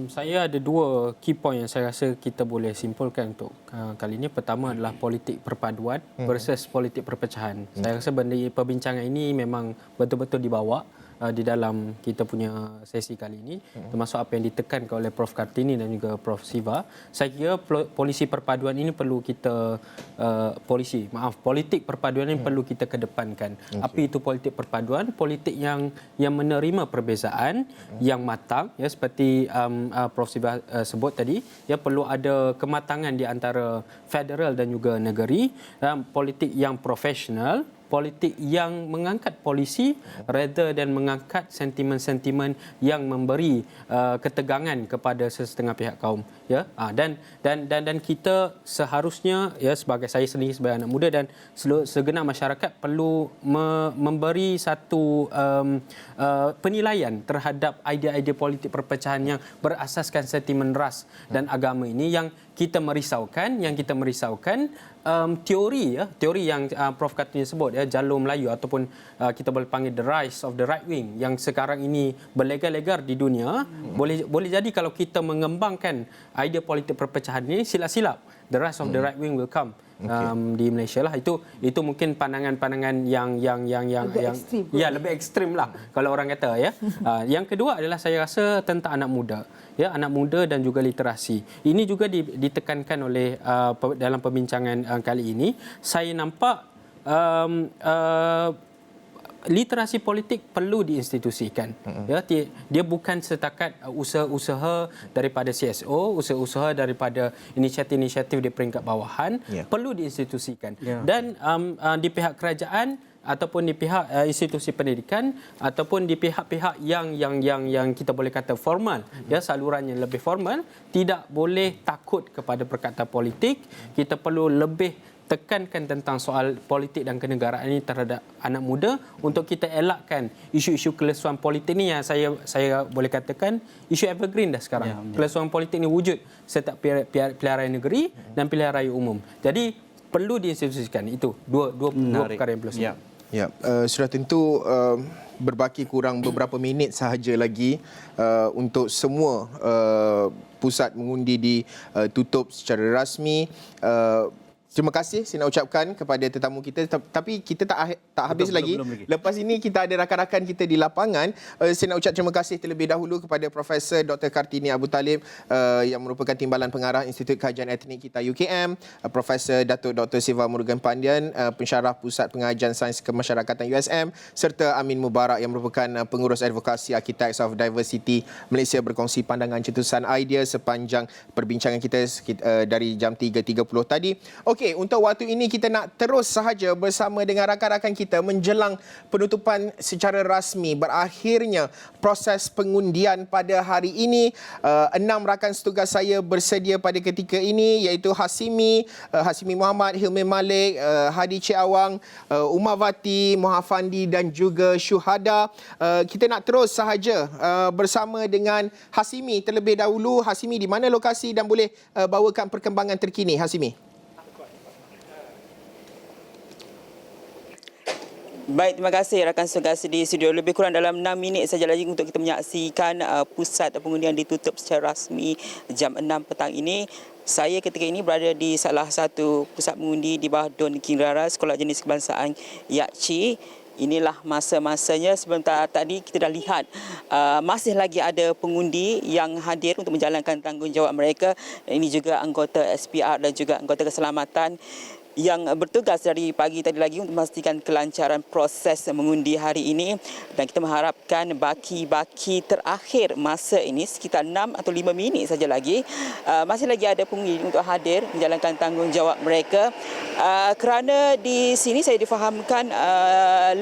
Saya ada dua key point yang saya rasa kita boleh simpulkan untuk kali ini. Pertama adalah politik perpaduan versus politik perpecahan. Saya rasa perbincangan ini memang betul-betul dibawa di dalam kita punya sesi kali ini, termasuk apa yang ditekankan oleh Prof Kartini dan juga Prof Siva. Saya kira polisi perpaduan ini perlu kita politik perpaduan ini perlu kita kedepankan. Apa itu politik perpaduan? Politik yang menerima perbezaan yang matang, ya, seperti Prof Siva sebut tadi, ya, perlu ada kematangan di antara federal dan juga negeri, dan politik yang profesional, politik yang mengangkat polisi rather dan mengangkat sentimen-sentimen yang memberi ketegangan kepada sesetengah pihak kaum, ya. Dan kita seharusnya, ya, sebagai saya sendiri sebagai anak muda dan segenap masyarakat perlu memberi satu penilaian terhadap idea-idea politik perpecahan yang berasaskan sentimen ras dan agama ini yang kita merisaukan, teori yang Prof Kartini sebut, ya, jalur Melayu ataupun kita boleh panggil the rise of the right wing yang sekarang ini berlegar-legar di dunia. Boleh jadi kalau kita mengembangkan idea politik perpecahan ini, silap-silap the rise of the right wing will come di Malaysia lah. Itu mungkin pandangan-pandangan yang ekstrim. ya, lebih ekstrim lah kalau orang kata, ya. Yang kedua adalah saya rasa tentang anak muda, ya, anak muda dan juga literasi. Ini juga ditekankan oleh dalam perbincangan kali ini. Saya nampak literasi politik perlu diinstitusikan. Ya, dia bukan setakat usaha-usaha daripada CSO, usaha-usaha daripada inisiatif-inisiatif di peringkat bawahan, perlu diinstitusikan. Dan di pihak kerajaan ataupun di pihak institusi pendidikan ataupun di pihak-pihak yang kita boleh kata formal, ya, salurannya lebih formal, tidak boleh takut kepada perkataan politik. Kita perlu lebih tekankan tentang soal politik dan kenegaraan ini terhadap anak muda untuk kita elakkan isu-isu kelesuan politik ni yang saya boleh katakan isu evergreen dah sekarang. Kelesuan politik ni wujud setiap pilihan raya negeri dan pilihan raya umum. Jadi perlu diinstitusikan. Itu dua perkara yang perlu. Ya, sudah tentu berbaki kurang beberapa minit sahaja lagi untuk semua pusat mengundi ditutup secara rasmi. Terima kasih saya nak ucapkan kepada tetamu kita, tapi kita tak habis lagi. Lepas ini kita ada rakan-rakan kita di lapangan. Saya nak ucap terima kasih terlebih dahulu kepada Profesor Dr. Kartini Abu Talib yang merupakan Timbalan Pengarah Institut Kajian Etnik kita UKM, Profesor Datuk Dr. Siva Murugan Pandian, Pensyarah Pusat Pengajian Sains Kemasyarakatan USM, serta Amin Mubarak yang merupakan Pengurus Advokasi Architects of Diversity Malaysia berkongsi pandangan cetusan idea sepanjang perbincangan kita dari jam 3.30 tadi. Okey, untuk waktu ini kita nak terus sahaja bersama dengan rakan-rakan kita menjelang penutupan secara rasmi berakhirnya proses pengundian pada hari ini. 6 rakan setugas saya bersedia pada ketika ini, iaitu Hasimi Muhammad, Hilmi Malik, Hadi Cik Awang, Umar Vati, Muhafandi dan juga Syuhada. Kita nak terus sahaja bersama dengan Hasimi terlebih dahulu. Hasimi, di mana lokasi dan boleh bawakan perkembangan terkini, Hasimi? Baik, terima kasih rakan setugas di studio. Lebih kurang dalam 6 minit saja lagi untuk kita menyaksikan pusat pengundian ditutup secara rasmi jam 6 petang ini. Saya ketika ini berada di salah satu pusat mengundi di bawah Don King Rara, Sekolah Jenis Kebangsaan Yakci. Inilah masa-masanya. Sebentar tadi kita dah lihat masih lagi ada pengundi yang hadir untuk menjalankan tanggungjawab mereka. Ini juga anggota SPR dan juga anggota keselamatan yang bertugas dari pagi tadi lagi untuk memastikan kelancaran proses mengundi hari ini, dan kita mengharapkan baki-baki terakhir masa ini sekitar 6 atau 5 minit saja lagi masih lagi ada pengundi untuk hadir menjalankan tanggungjawab mereka, kerana di sini saya difahamkan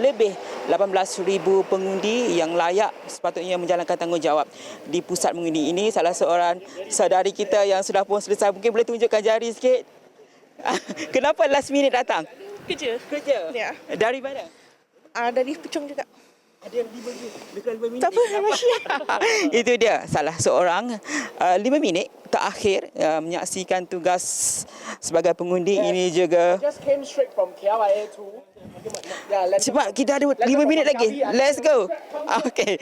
lebih 18,000 pengundi yang layak sepatutnya menjalankan tanggungjawab di pusat mengundi ini. Salah seorang saudari kita yang sudah pun selesai, mungkin boleh tunjukkan jari sikit. Kenapa last minute datang? Kerja. Ya. Dari mana? Dari Puchong juga. Ada yang 5 minit. Tak apa. Itu dia salah seorang 5 minit terakhir menyaksikan tugas sebagai pengundi. Ini juga. I just came straight from KLIA 2. Cepat, kita ada 5 minit lagi. Let's go. Okay.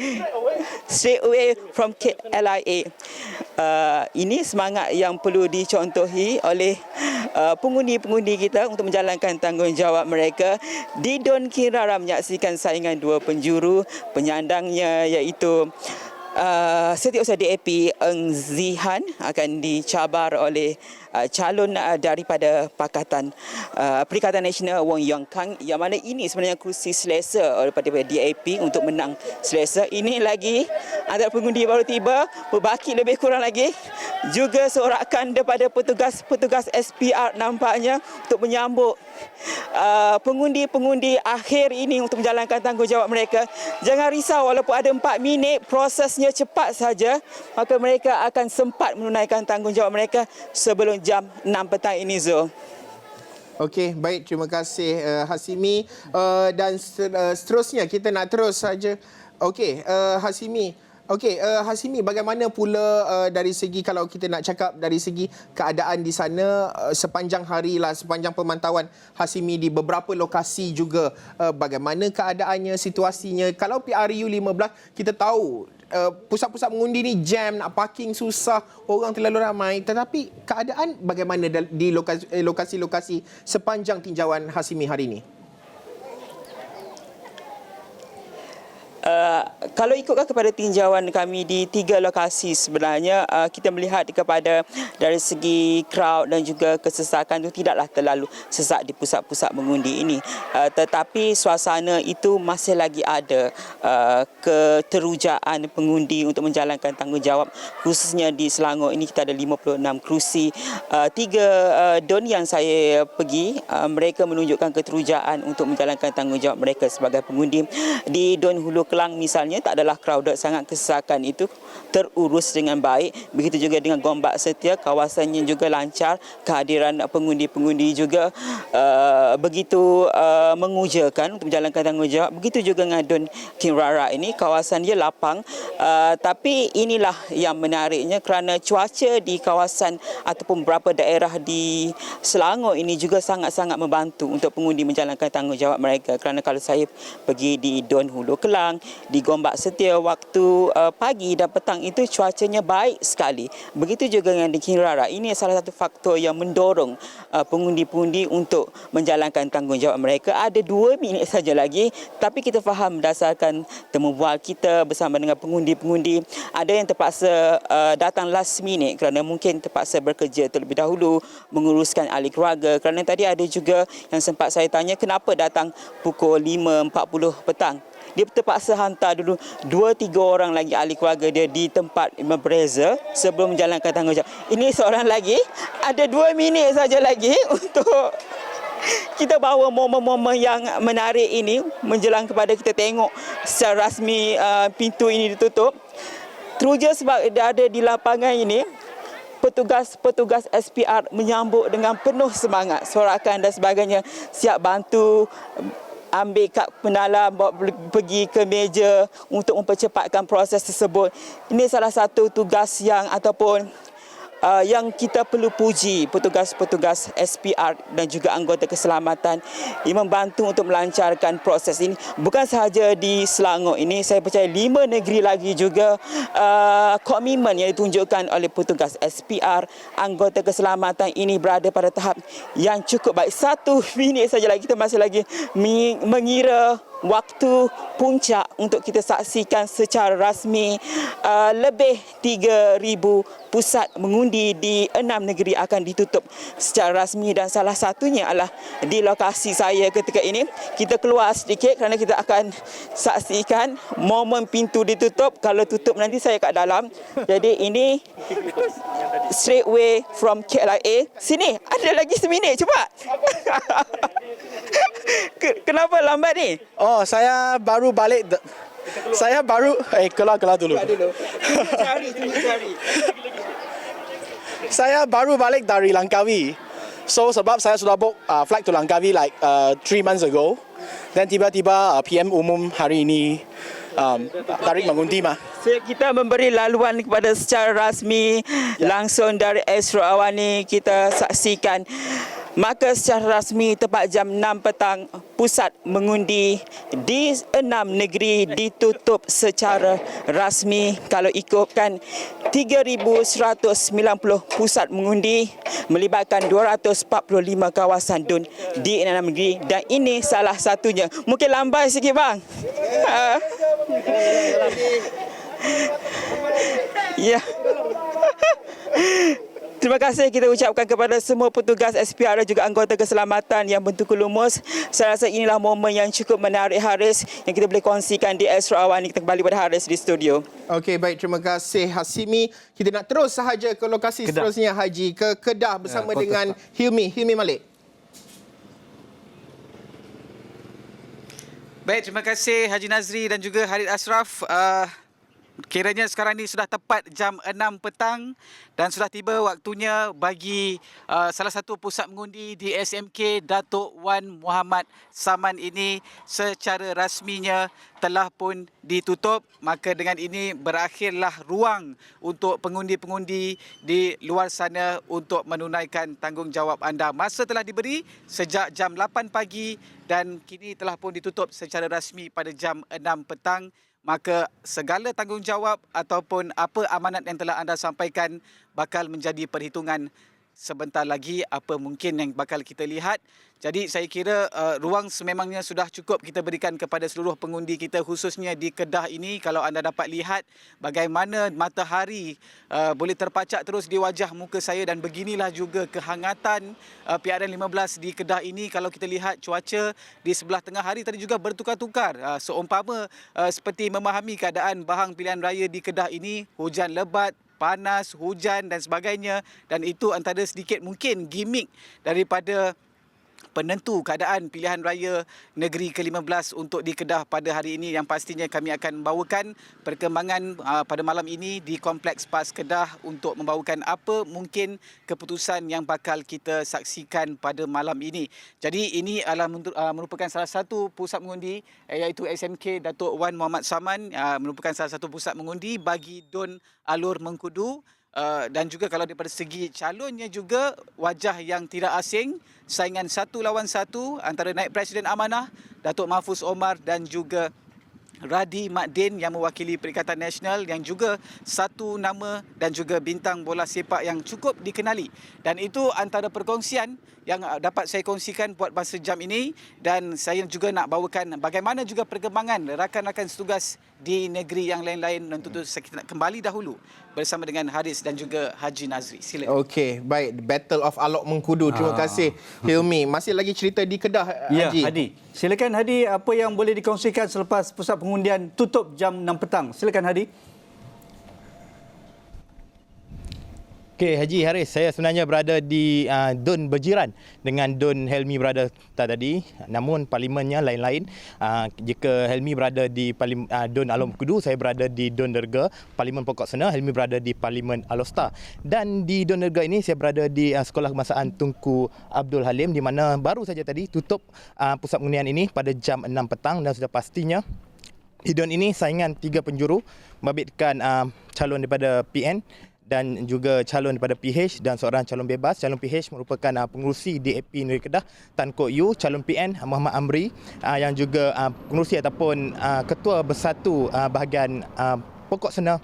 Straight away from KLIA. Ini semangat yang perlu dicontohi oleh pengundi-pengundi kita untuk menjalankan tanggungjawab mereka. Di Don Kirara menyaksikan saingan dua penjuru, penyandangnya iaitu Setiausaha DAP Eng Zihan akan dicabar oleh calon daripada Perikatan Nasional Wong Yong Kang, yang mana ini sebenarnya kerusi selesa daripada DAP untuk menang selesa. Ini lagi antara pengundi baru tiba, berbaki lebih kurang lagi. Juga sorakan daripada petugas SPR nampaknya untuk menyambut pengundi-pengundi akhir ini untuk menjalankan tanggungjawab mereka. Jangan risau, walaupun ada 4 minit, prosesnya cepat saja, maka mereka akan sempat menunaikan tanggungjawab mereka sebelum jam 6 petang ini, Zul. Okey, baik, terima kasih Hasimi. Dan seterusnya kita nak terus saja. Okey, Hasimi. Okey, Hasimi, bagaimana pula dari segi, kalau kita nak cakap dari segi keadaan di sana sepanjang hari lah, sepanjang pemantauan Hasimi di beberapa lokasi juga, bagaimana keadaannya, situasinya? Kalau PRU 15 kita tahu pusat-pusat mengundi ni jam, nak parking susah, orang terlalu ramai, tetapi keadaan bagaimana di lokasi-lokasi sepanjang tinjauan Hasimi hari ini? Kalau ikutkan kepada tinjauan kami di 3 lokasi, sebenarnya kita melihat kepada dari segi crowd dan juga kesesakan itu tidaklah terlalu sesak di pusat-pusat mengundi ini, tetapi suasana itu masih lagi ada keterujaan pengundi untuk menjalankan tanggungjawab, khususnya di Selangor ini kita ada 56 kerusi. 3 don yang saya pergi, mereka menunjukkan keterujaan untuk menjalankan tanggungjawab mereka sebagai pengundi. Di Don Hulu Kelang misalnya tak adalah crowded sangat, kesesakan itu terurus dengan baik. Begitu juga dengan Gombak Setia, kawasannya juga lancar, kehadiran pengundi-pengundi juga begitu mengujakan untuk menjalankan tanggungjawab. Begitu juga dengan Don Kirara ini, kawasan dia lapang, tapi inilah yang menariknya kerana cuaca di kawasan ataupun beberapa daerah di Selangor ini juga sangat-sangat membantu untuk pengundi menjalankan tanggungjawab mereka. Kerana kalau saya pergi di Don Hulu Kelang, di Gombak Setia, waktu pagi dan petang itu cuacanya baik sekali. Begitu juga dengan di Kirara. Ini salah satu faktor yang mendorong pengundi-pengundi untuk menjalankan tanggungjawab mereka. Ada 2 minit saja lagi, tapi kita faham berdasarkan temu bual kita bersama dengan pengundi-pengundi, ada yang terpaksa datang last minute kerana mungkin terpaksa bekerja terlebih dahulu, menguruskan ahli keluarga. Kerana tadi ada juga yang sempat saya tanya kenapa datang pukul 5.40 petang. Dia terpaksa hantar dulu 2-3 orang lagi ahli keluarga dia di tempat berbeza sebelum menjalankan tanggungjawab. Ini seorang lagi, ada 2 minit saja lagi untuk kita bawa momen-momen yang menarik ini menjelang kepada kita tengok secara rasmi pintu ini ditutup. Teruja sebab dia ada di lapangan ini, petugas SPR menyambut dengan penuh semangat, sorakan dan sebagainya, siap bantu, ambil kad penalam, bawa pergi ke meja untuk mempercepatkan proses tersebut. Ini salah satu tugas yang ataupun yang kita perlu puji petugas-petugas SPR dan juga anggota keselamatan yang membantu untuk melancarkan proses ini. Bukan sahaja di Selangor ini, saya percaya 5 negeri lagi juga komitmen yang ditunjukkan oleh petugas SPR, anggota keselamatan ini berada pada tahap yang cukup baik. 1 minit saja lagi, kita masih lagi mengira waktu puncak untuk kita saksikan secara rasmi lebih 3,000 pusat mengundi di 6 negeri akan ditutup secara rasmi, dan salah satunya adalah di lokasi saya ketika ini. Kita keluar sedikit kerana kita akan saksikan momen pintu ditutup. Kalau tutup nanti saya kat dalam. Jadi ini straight away from KLIA. Sini, ada lagi seminit, cepat. Kenapa lambat ni? Oh, saya baru balik. Keluar dulu. Cari. Saya baru balik dari Langkawi. So sebab saya sudah book flight to Langkawi like 3 months ago. Dan tiba-tiba PM umum hari ini tarik mengundi mah. Kita memberi laluan kepada secara rasmi langsung dari Astro Awani. Kita saksikan Maka secara rasmi tepat jam 6 petang, pusat mengundi di 6 negeri ditutup secara rasmi. Kalau ikutkan 3,190 pusat mengundi melibatkan 245 kawasan DUN di 6 negeri, dan ini salah satunya. Mungkin lambai sikit bang. Ya. Terima kasih kita ucapkan kepada semua petugas SPR dan juga anggota keselamatan yang bertukar lumus. Saya rasa inilah momen yang cukup menarik, Haris, yang kita boleh kongsikan di Astro Awan. Kita kembali pada Haris di studio. Okey, baik. Terima kasih Hasimi. Kita nak terus sahaja ke lokasi Kedah. seterusnya, Haji. Ke Kedah bersama Kota dengan Hilmi Malik. Baik, terima kasih Haji Nazri dan juga Harid Ashraf. Kiranya sekarang ini sudah tepat jam 6 petang dan sudah tiba waktunya bagi salah satu pusat mengundi di SMK Datuk Wan Muhammad Saman ini secara rasminya telah pun ditutup. Maka dengan ini berakhirlah ruang untuk pengundi-pengundi di luar sana untuk menunaikan tanggungjawab anda. Masa telah diberi sejak jam 8 pagi dan kini telah pun ditutup secara rasmi pada jam 6 petang. Maka segala tanggungjawab ataupun apa amanat yang telah anda sampaikan bakal menjadi perhitungan sebentar lagi, apa mungkin yang bakal kita lihat. Jadi saya kira ruang sememangnya sudah cukup kita berikan kepada seluruh pengundi kita, khususnya di Kedah ini. Kalau anda dapat lihat bagaimana matahari boleh terpacak terus di wajah muka saya, dan beginilah juga kehangatan PRN15 di Kedah ini. Kalau kita lihat cuaca di sebelah tengah hari tadi juga bertukar-tukar. Seumpama seperti memahami keadaan bahang pilihan raya di Kedah ini, hujan lebat, panas, hujan dan sebagainya, dan itu antara sedikit mungkin gimmick daripada penentu keadaan pilihan raya negeri ke-15 untuk di Kedah pada hari ini, yang pastinya kami akan membawakan perkembangan pada malam ini di Kompleks PAS Kedah untuk membawakan apa mungkin keputusan yang bakal kita saksikan pada malam ini. Jadi ini adalah merupakan salah satu pusat mengundi, iaitu SMK Datuk Wan Muhammad Saman, merupakan salah satu pusat mengundi bagi DUN Alor Mengkudu. Dan juga kalau daripada segi calonnya juga wajah yang tidak asing, saingan 1 lawan 1 antara Naib Presiden Amanah Datuk Mahfuz Omar dan juga Radi Makdin yang mewakili Perikatan Nasional, yang juga satu nama dan juga bintang bola sepak yang cukup dikenali. Dan itu antara perkongsian yang dapat saya kongsikan buat masa jam ini, dan saya juga nak bawakan bagaimana juga perkembangan rakan-rakan setugas di negeri yang lain-lain. Dan tentu kita nak kembali dahulu bersama dengan Haris dan juga Haji Nazri. Silakan. Okey, baik. Battle of Alok Mengkudu. Terima kasih Hilmi. Masih lagi cerita di Kedah, Ya, Haji. Hadi. Silakan Hadi, apa yang boleh dikongsikan selepas pusat pengundian tutup jam 6 petang? Silakan Hadi. Okey, Haji Haris, saya sebenarnya berada di DUN berjiran dengan DUN Helmi berada tadi. Namun parlimennya lain-lain. Jika Helmi berada di DUN Alor Mengkudu, saya berada di DUN Derga, Parlimen Pokok Sena. Helmi berada di Parlimen Alor. Dan di DUN Derga ini saya berada di Sekolah Kebangsaan Tunku Abdul Halim, di mana baru saja tadi tutup pusat pengundian ini pada jam 6 petang, dan sudah pastinya di DUN ini saingan 3 penjuru membabitkan calon daripada PN dan juga calon daripada PH dan seorang calon bebas. Calon PH merupakan pengerusi DAP Negeri Kedah Tan Kok Yu, calon PN Muhammad Amri yang juga pengerusi ataupun ketua bersatu bahagian Pokok Sena,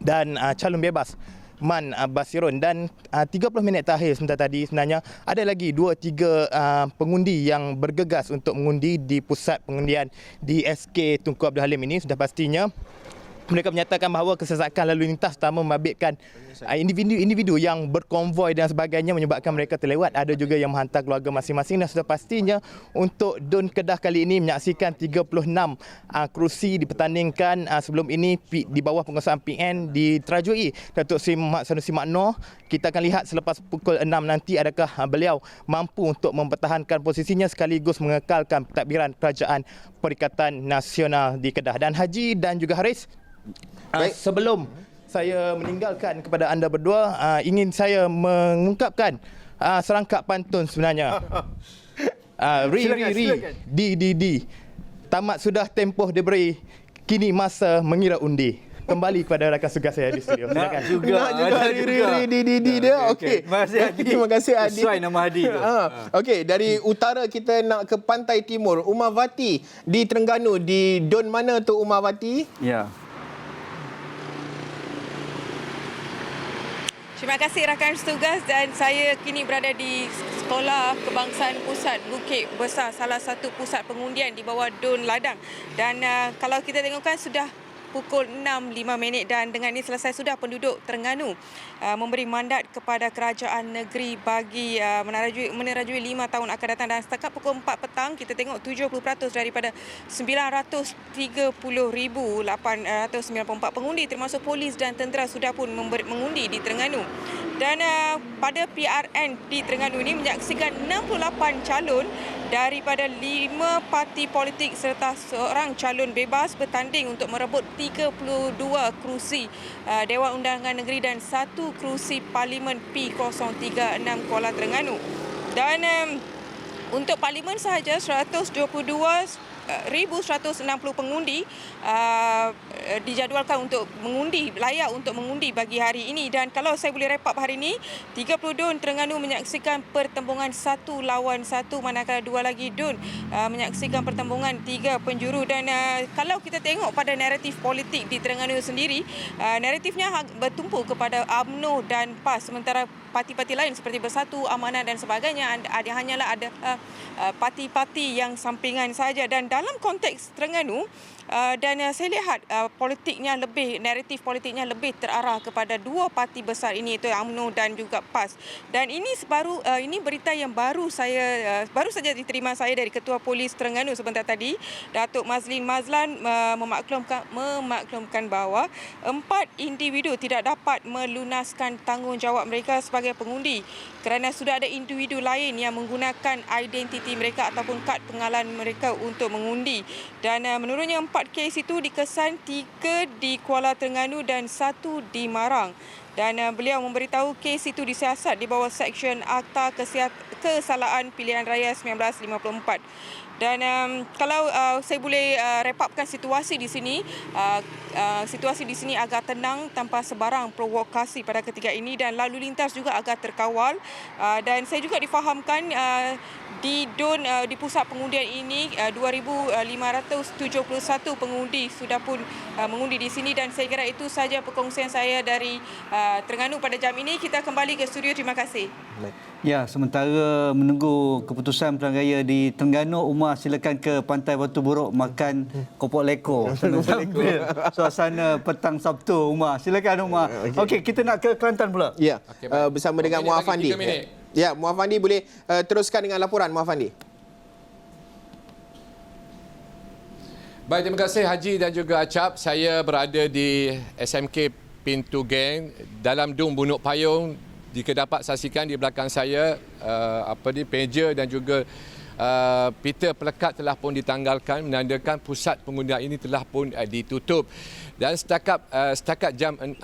dan calon bebas Man Basirun. Dan 30 minit terakhir sebentar tadi sebenarnya ada lagi 2-3 pengundi yang bergegas untuk mengundi di pusat pengundian di SK Tunku Abdul Halim ini. Sudah pastinya mereka menyatakan bahawa kesesakan lalu lintas pertama membabitkan individu-individu yang berkonvoi dan sebagainya, menyebabkan mereka terlewat. Ada juga yang menghantar keluarga masing-masing, dan sudah pastinya untuk DUN Kedah kali ini menyaksikan 36 kerusi dipertandingkan. Sebelum ini di bawah penguasaan PN diterajui Datuk Seri Muhammad Sanusi Makno. Kita akan lihat selepas pukul 6 nanti adakah beliau mampu untuk mempertahankan posisinya sekaligus mengekalkan pentadbiran Kerajaan Perikatan Nasional di Kedah. Dan Haji dan juga Haris, sebelum saya meninggalkan kepada anda berdua, ingin saya mengungkapkan serangkap pantun sebenarnya. Di tamat sudah tempoh diberi, kini masa mengira undi. kembali kepada rakan tugas saya di studio. Silakan. Nak juga Riri dia. Okey. Terima kasih Adi. Sesuai nama Adi tu. Okey, dari utara kita nak ke pantai timur. Umawati di Terengganu, di Don mana tu Umawati? Ya. Terima kasih rakan tugas dan saya kini berada di Sekolah Kebangsaan Pusat Bukit Besar, salah satu pusat pengundian di bawah Don Ladang. Dan kalau kita tengokkan sudah pukul 6.05 dan dengan ini selesai sudah penduduk Terengganu memberi mandat kepada kerajaan negeri bagi menerajui 5 tahun akan datang. Dan setakat pukul 4 petang kita tengok 70% daripada 930,894 pengundi termasuk polis dan tentera sudah pun mengundi di Terengganu. Dan pada PRN di Terengganu ini menyaksikan 68 calon daripada 5 parti politik serta seorang calon bebas bertanding untuk merebut 32 kerusi Dewan Undangan Negeri dan 1 kerusi Parlimen P036 Kuala Terengganu. Dan untuk Parlimen sahaja 122,160 pengundi dijadualkan untuk mengundi, layak untuk mengundi bagi hari ini. Dan kalau saya boleh wrap up hari ini, 30 Don Terengganu menyaksikan pertembungan 1 lawan 1, manakala 2 lagi Don menyaksikan pertembungan 3 penjuru. Dan kalau kita tengok pada naratif politik di Terengganu sendiri, naratifnya bertumpu kepada UMNO dan PAS, sementara parti-parti lain seperti Bersatu, Amanah dan sebagainya hanyalah ada parti-parti yang sampingan saja. Dan dalam konteks Terengganu dan saya lihat naratif politiknya lebih terarah kepada 2 parti besar ini, iaitu UMNO dan juga PAS. Dan ini berita yang baru saja diterima saya dari Ketua Polis Terengganu sebentar tadi, Datuk Mazlin Mazlan memaklumkan bahawa 4 individu tidak dapat melunaskan tanggungjawab mereka sebagai pengundi kerana sudah ada individu lain yang menggunakan identiti mereka ataupun kad pengenalan mereka untuk mengundi. Dan menurutnya 4 kes itu dikesan 3 di Kuala Terengganu dan 1 di Marang. Dan beliau memberitahu kes itu disiasat di bawah Seksyen Akta Kesalahan Pilihan Raya 1954. Dan kalau saya boleh wrap upkan situasi di sini, agak tenang tanpa sebarang provokasi pada ketika ini dan lalu lintas juga agak terkawal. Dan saya juga difahamkan di pusat pengundian ini 2,571 pengundi sudah pun mengundi di sini. Dan saya kira itu saja perkongsian saya dari Terengganu pada jam ini. Kita kembali ke studio. Terima kasih. Ya, sementara menunggu keputusan pilihan raya di Terengganu, Umar silakan ke Pantai Batu Buruk makan kopok leko. Suasana petang Sabtu, Umar. Silakan Umar. Okey, kita nak ke Kelantan pula. Ya, bersama dengan Muaz Fandi. Ya, Muaz Fandi boleh teruskan dengan laporan Muaz Fandi. Baik, terima kasih Haji dan juga Acap. Saya berada di SMK Pintu Geng dalam Dum Bunuk Payung. Jika dapat saksikan di belakang saya, pager dan juga pita pelekat telah pun ditanggalkan menandakan pusat pengundian ini telah pun ditutup. Dan setakat jam 4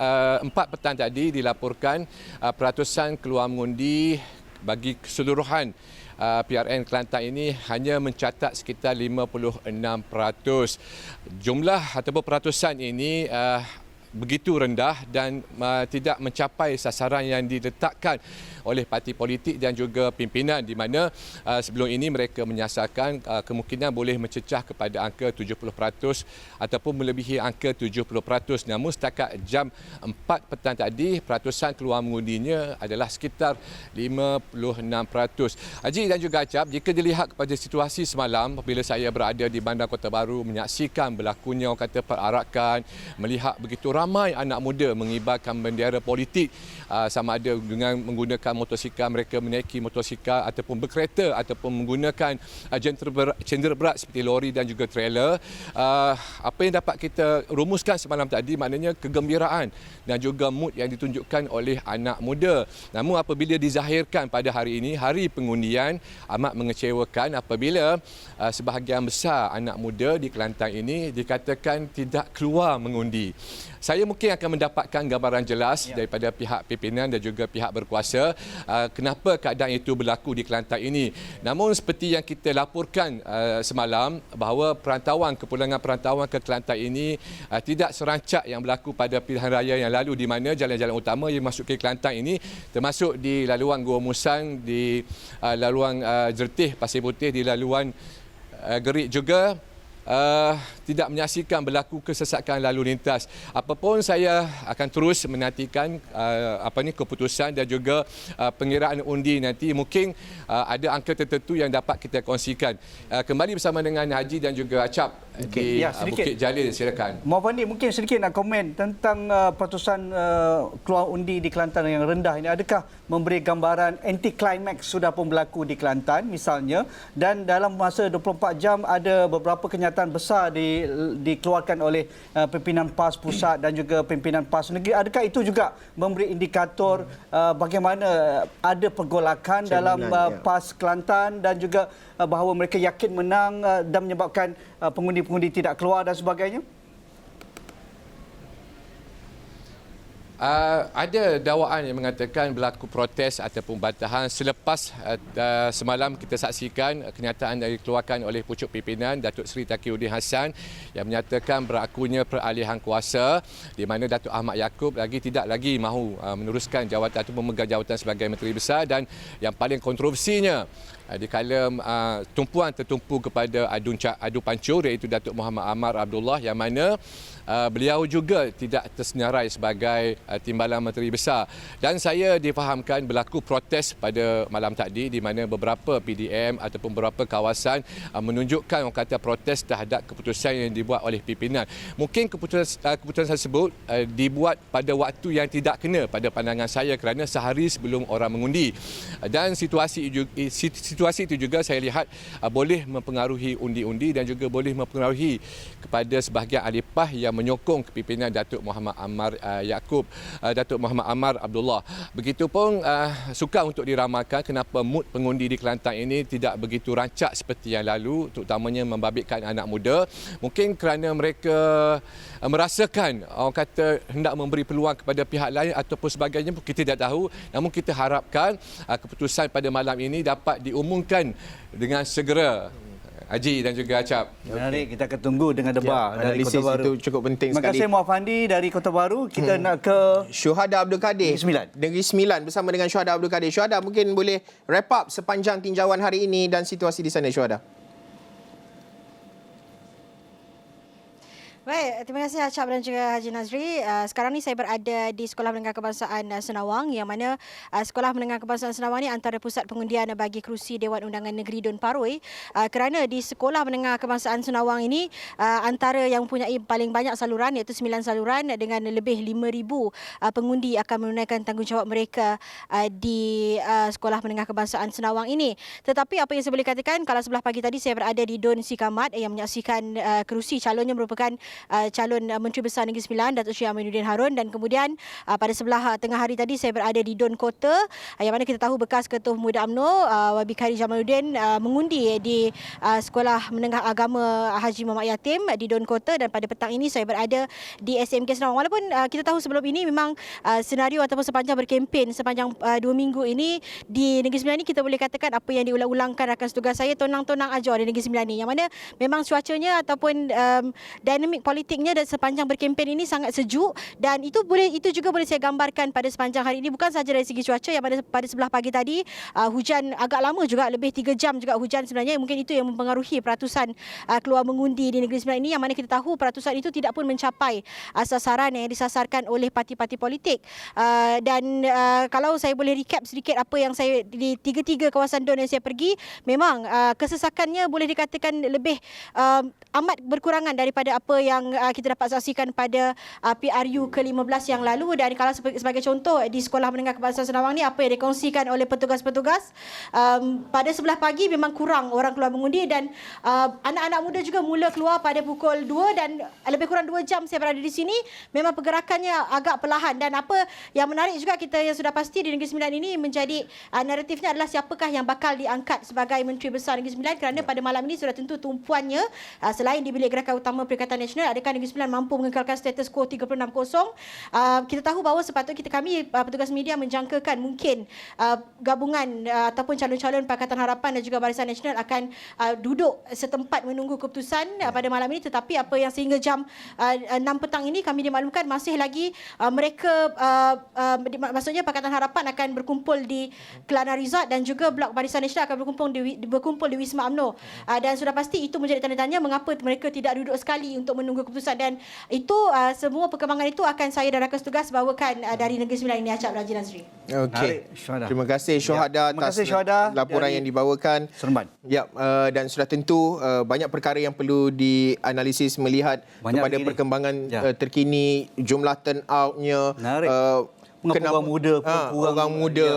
petang tadi dilaporkan peratusan keluar mengundi bagi keseluruhan PRN Kelantan ini hanya mencatat sekitar 56%. Jumlah ataupun peratusan ini begitu rendah dan tidak mencapai sasaran yang diletakkan oleh parti politik dan juga pimpinan, di mana sebelum ini mereka menyasarkan kemungkinan boleh mencecah kepada angka 70% ataupun melebihi angka 70%. Namun setakat jam 4 petang tadi peratusan keluar mengundinya adalah sekitar 56%. Haji dan juga Acap, jika dilihat kepada situasi semalam apabila saya berada di Bandar Kota Baru menyaksikan berlakunya orang kata perarakan, melihat begitu ramai anak muda mengibarkan bendera politik, sama ada dengan menggunakan motosikal, mereka menaiki motosikal ataupun berkereta ataupun menggunakan cendera berat seperti lori dan juga trailer. Apa yang dapat kita rumuskan semalam tadi maknanya kegembiraan dan juga mood yang ditunjukkan oleh anak muda. Namun apabila dizahirkan pada hari ini, hari pengundian, amat mengecewakan apabila sebahagian besar anak muda di Kelantan ini dikatakan tidak keluar mengundi. saya mungkin akan mendapatkan gambaran jelas daripada pihak pimpinan dan juga pihak berkuasa kenapa keadaan itu berlaku di Kelantan ini. Namun seperti yang kita laporkan semalam bahawa kepulangan perantauan ke Kelantan ini tidak serancak yang berlaku pada pilihan raya yang lalu, di mana jalan-jalan utama yang masuk ke Kelantan ini termasuk di laluan Gua Musang, di laluan Jertih, Pasir Putih, di laluan Gerik juga tidak menyaksikan berlaku kesesakan lalu lintas. Apapun saya akan terus menantikan keputusan dan juga pengiraan undi nanti. Mungkin ada angka tertentu yang dapat kita kongsikan. Kembali bersama dengan Haji dan juga Acap di Bukit Jalil, silakan. Muhammad Fandi, mungkin sedikit nak komen tentang peratusan keluar undi di Kelantan yang rendah ini. Adakah memberi gambaran anti climax sudah pun berlaku di Kelantan misalnya, dan dalam masa 24 jam ada beberapa kenyataan besar dikeluarkan oleh pimpinan PAS pusat dan juga pimpinan PAS negeri. Adakah itu juga memberi indikator bagaimana ada pergolakan dalam PAS Kelantan dan juga bahawa mereka yakin menang dan menyebabkan pengundi-pengundi tidak keluar dan sebagainya? Ada dakwaan yang mengatakan berlaku protes ataupun bantahan selepas semalam kita saksikan kenyataan yang dikeluarkan oleh pucuk pimpinan Datuk Seri Taqiyuddin Hassan yang menyatakan berlakunya peralihan kuasa di mana Datuk Ahmad Yaakob tidak lagi mahu meneruskan jawatan atau memegang jawatan sebagai Menteri Besar, dan yang paling kontroversinya dikala tumpuan tertumpu kepada adu pancur iaitu Datuk Muhammad Ammar Abdullah, yang mana beliau juga tidak tersenarai sebagai timbalan Menteri Besar. Dan saya difahamkan berlaku protes pada malam tadi di mana beberapa PDM ataupun beberapa kawasan menunjukkan orang kata protes terhadap keputusan yang dibuat oleh pimpinan. Mungkin keputusan tersebut dibuat pada waktu yang tidak kena pada pandangan saya kerana sehari sebelum orang mengundi. Dan situasi itu juga saya lihat boleh mempengaruhi undi-undi dan juga boleh mempengaruhi kepada sebahagian ahli PAS yang menyokong kepimpinan Datuk Muhammad Ammar Yaakob, Datuk Muhammad Ammar Abdullah. Begitupun sukar untuk diramalkan kenapa mood pengundi di Kelantan ini tidak begitu rancak seperti yang lalu, terutamanya membabitkan anak muda. Mungkin kerana mereka merasakan orang kata hendak memberi peluang kepada pihak lain ataupun sebagainya, kita tidak tahu. Namun kita harapkan keputusan pada malam ini dapat diumumkan dengan segera. Haji dan juga Acap. Menarik, kita akan tunggu dengan debar dari Kota Baru. Itu cukup penting sekali. Terima kasih Muhammad Fandi dari Kota Baru. Kita nak ke Syuhada Abdul Kadir. Negeri Sembilan bersama dengan Syuhada Abdul Kadir. Syuhada, mungkin boleh wrap up sepanjang tinjauan hari ini dan situasi di sana, Syuhada. Baik, terima kasih Acap dan juga Haji Nazri. Sekarang ni saya berada di Sekolah Menengah Kebangsaan Senawang, yang mana Sekolah Menengah Kebangsaan Senawang ni antara pusat pengundian bagi kerusi Dewan Undangan Negeri Dun Paroi. Kerana di Sekolah Menengah Kebangsaan Senawang ini antara yang mempunyai paling banyak saluran, iaitu 9 saluran dengan lebih 5,000 pengundi akan menunaikan tanggungjawab mereka di Sekolah Menengah Kebangsaan Senawang ini. Tetapi apa yang saya boleh katakan, kalau sebelah pagi tadi saya berada di Dun Sikamat yang menyaksikan kerusi calonnya merupakan calon Menteri Besar Negeri Sembilan, Datuk Seri Aminuddin Harun, dan kemudian pada sebelah tengah hari tadi saya berada di Dun Kota, yang mana kita tahu bekas Ketua Pemuda UMNO Wabi Khairy Jamaluddin mengundi di Sekolah Menengah Agama Haji Muhammad Yatim di Dun Kota, dan pada petang ini saya berada di SMK Senawang. Walaupun kita tahu sebelum ini memang senario ataupun sepanjang berkempen sepanjang 2 minggu ini di Negeri Sembilan ini, kita boleh katakan apa yang diulang-ulangkan rakan setugas saya tonang-tonang ajar di Negeri Sembilan ini, yang mana memang cuacanya ataupun dinamik politiknya dan sepanjang berkempen ini sangat sejuk, dan itu juga boleh saya gambarkan pada sepanjang hari ini, bukan sahaja dari segi cuaca yang pada sebelah pagi tadi hujan agak lama juga, lebih 3 jam juga hujan sebenarnya. Mungkin itu yang mempengaruhi peratusan keluar mengundi di Negeri Sembilan ini, yang mana kita tahu peratusan itu tidak pun mencapai sasaran yang disasarkan oleh parti-parti politik. Dan kalau saya boleh recap sedikit apa yang saya di 3 kawasan Dun yang saya pergi, memang kesesakannya boleh dikatakan lebih amat berkurangan daripada apa yang kita dapat saksikan pada PRU ke-15 yang lalu. Dan kalau sebagai contoh di Sekolah Menengah Kebangsaan Senawang ni, apa yang dikongsikan oleh petugas-petugas, pada sebelah pagi memang kurang orang keluar mengundi, dan anak-anak muda juga mula keluar pada pukul 2, dan lebih kurang 2 jam saya berada di sini, memang pergerakannya agak perlahan. Dan apa yang menarik juga, kita yang sudah pasti di Negeri Sembilan ini menjadi naratifnya adalah siapakah yang bakal diangkat sebagai Menteri Besar Negeri Sembilan, kerana pada malam ini sudah tentu tumpuannya selain di Bilik Gerakan Utama Perikatan Nasional Nasional, adakah Negeri Sembilan mampu mengekalkan status quo 36-0? Kita tahu bahawa sepatutnya kami petugas media menjangkakan mungkin gabungan ataupun calon-calon Pakatan Harapan dan juga Barisan Nasional akan duduk setempat menunggu keputusan pada malam ini, tetapi apa yang sehingga jam 6 petang ini kami dimaklumkan masih lagi mereka maksudnya Pakatan Harapan akan berkumpul di Kelana Resort dan juga Blok Barisan Nasional akan berkumpul di Wisma UMNO. Dan sudah pasti itu menjadi tanda tanya mengapa mereka tidak duduk sekali untuk menunggu keputusan, dan itu semua perkembangan itu akan saya dan rakan tugas bawakan dari Negeri Sembilan ini, Acap Haji Nazri. Okey. Terima kasih Syuhada atas laporan yang dibawakan. Seremban. Ya, dan sudah tentu banyak perkara yang perlu dianalisis melihat kepada perkembangan terkini, jumlah turnout-nya, orang muda orang muda.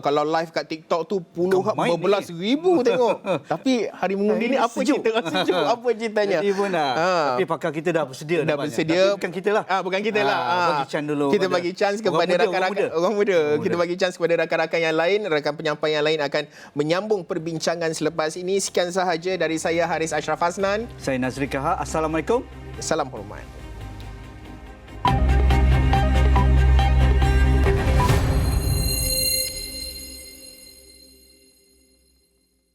Kalau live kat TikTok tu puluhan berbelas ribu tengok. Tapi hari mengundi ni apa cerita sejuk? Apa ceritanya? Jadi pun tapi pakar kita dah bersedia. Dah bersedia. Bukan kita lah. Bukan kita lah. Bagi chance dulu. Kita bagi chance kepada rakan-rakan orang muda. Kita bagi chance kepada rakan-rakan yang lain, rakan penyampai yang lain akan menyambung perbincangan selepas ini. Sekian sahaja dari saya, Haris Ashraf Hasnan. Saya Nazri Kahar. Assalamualaikum. Salam hormat.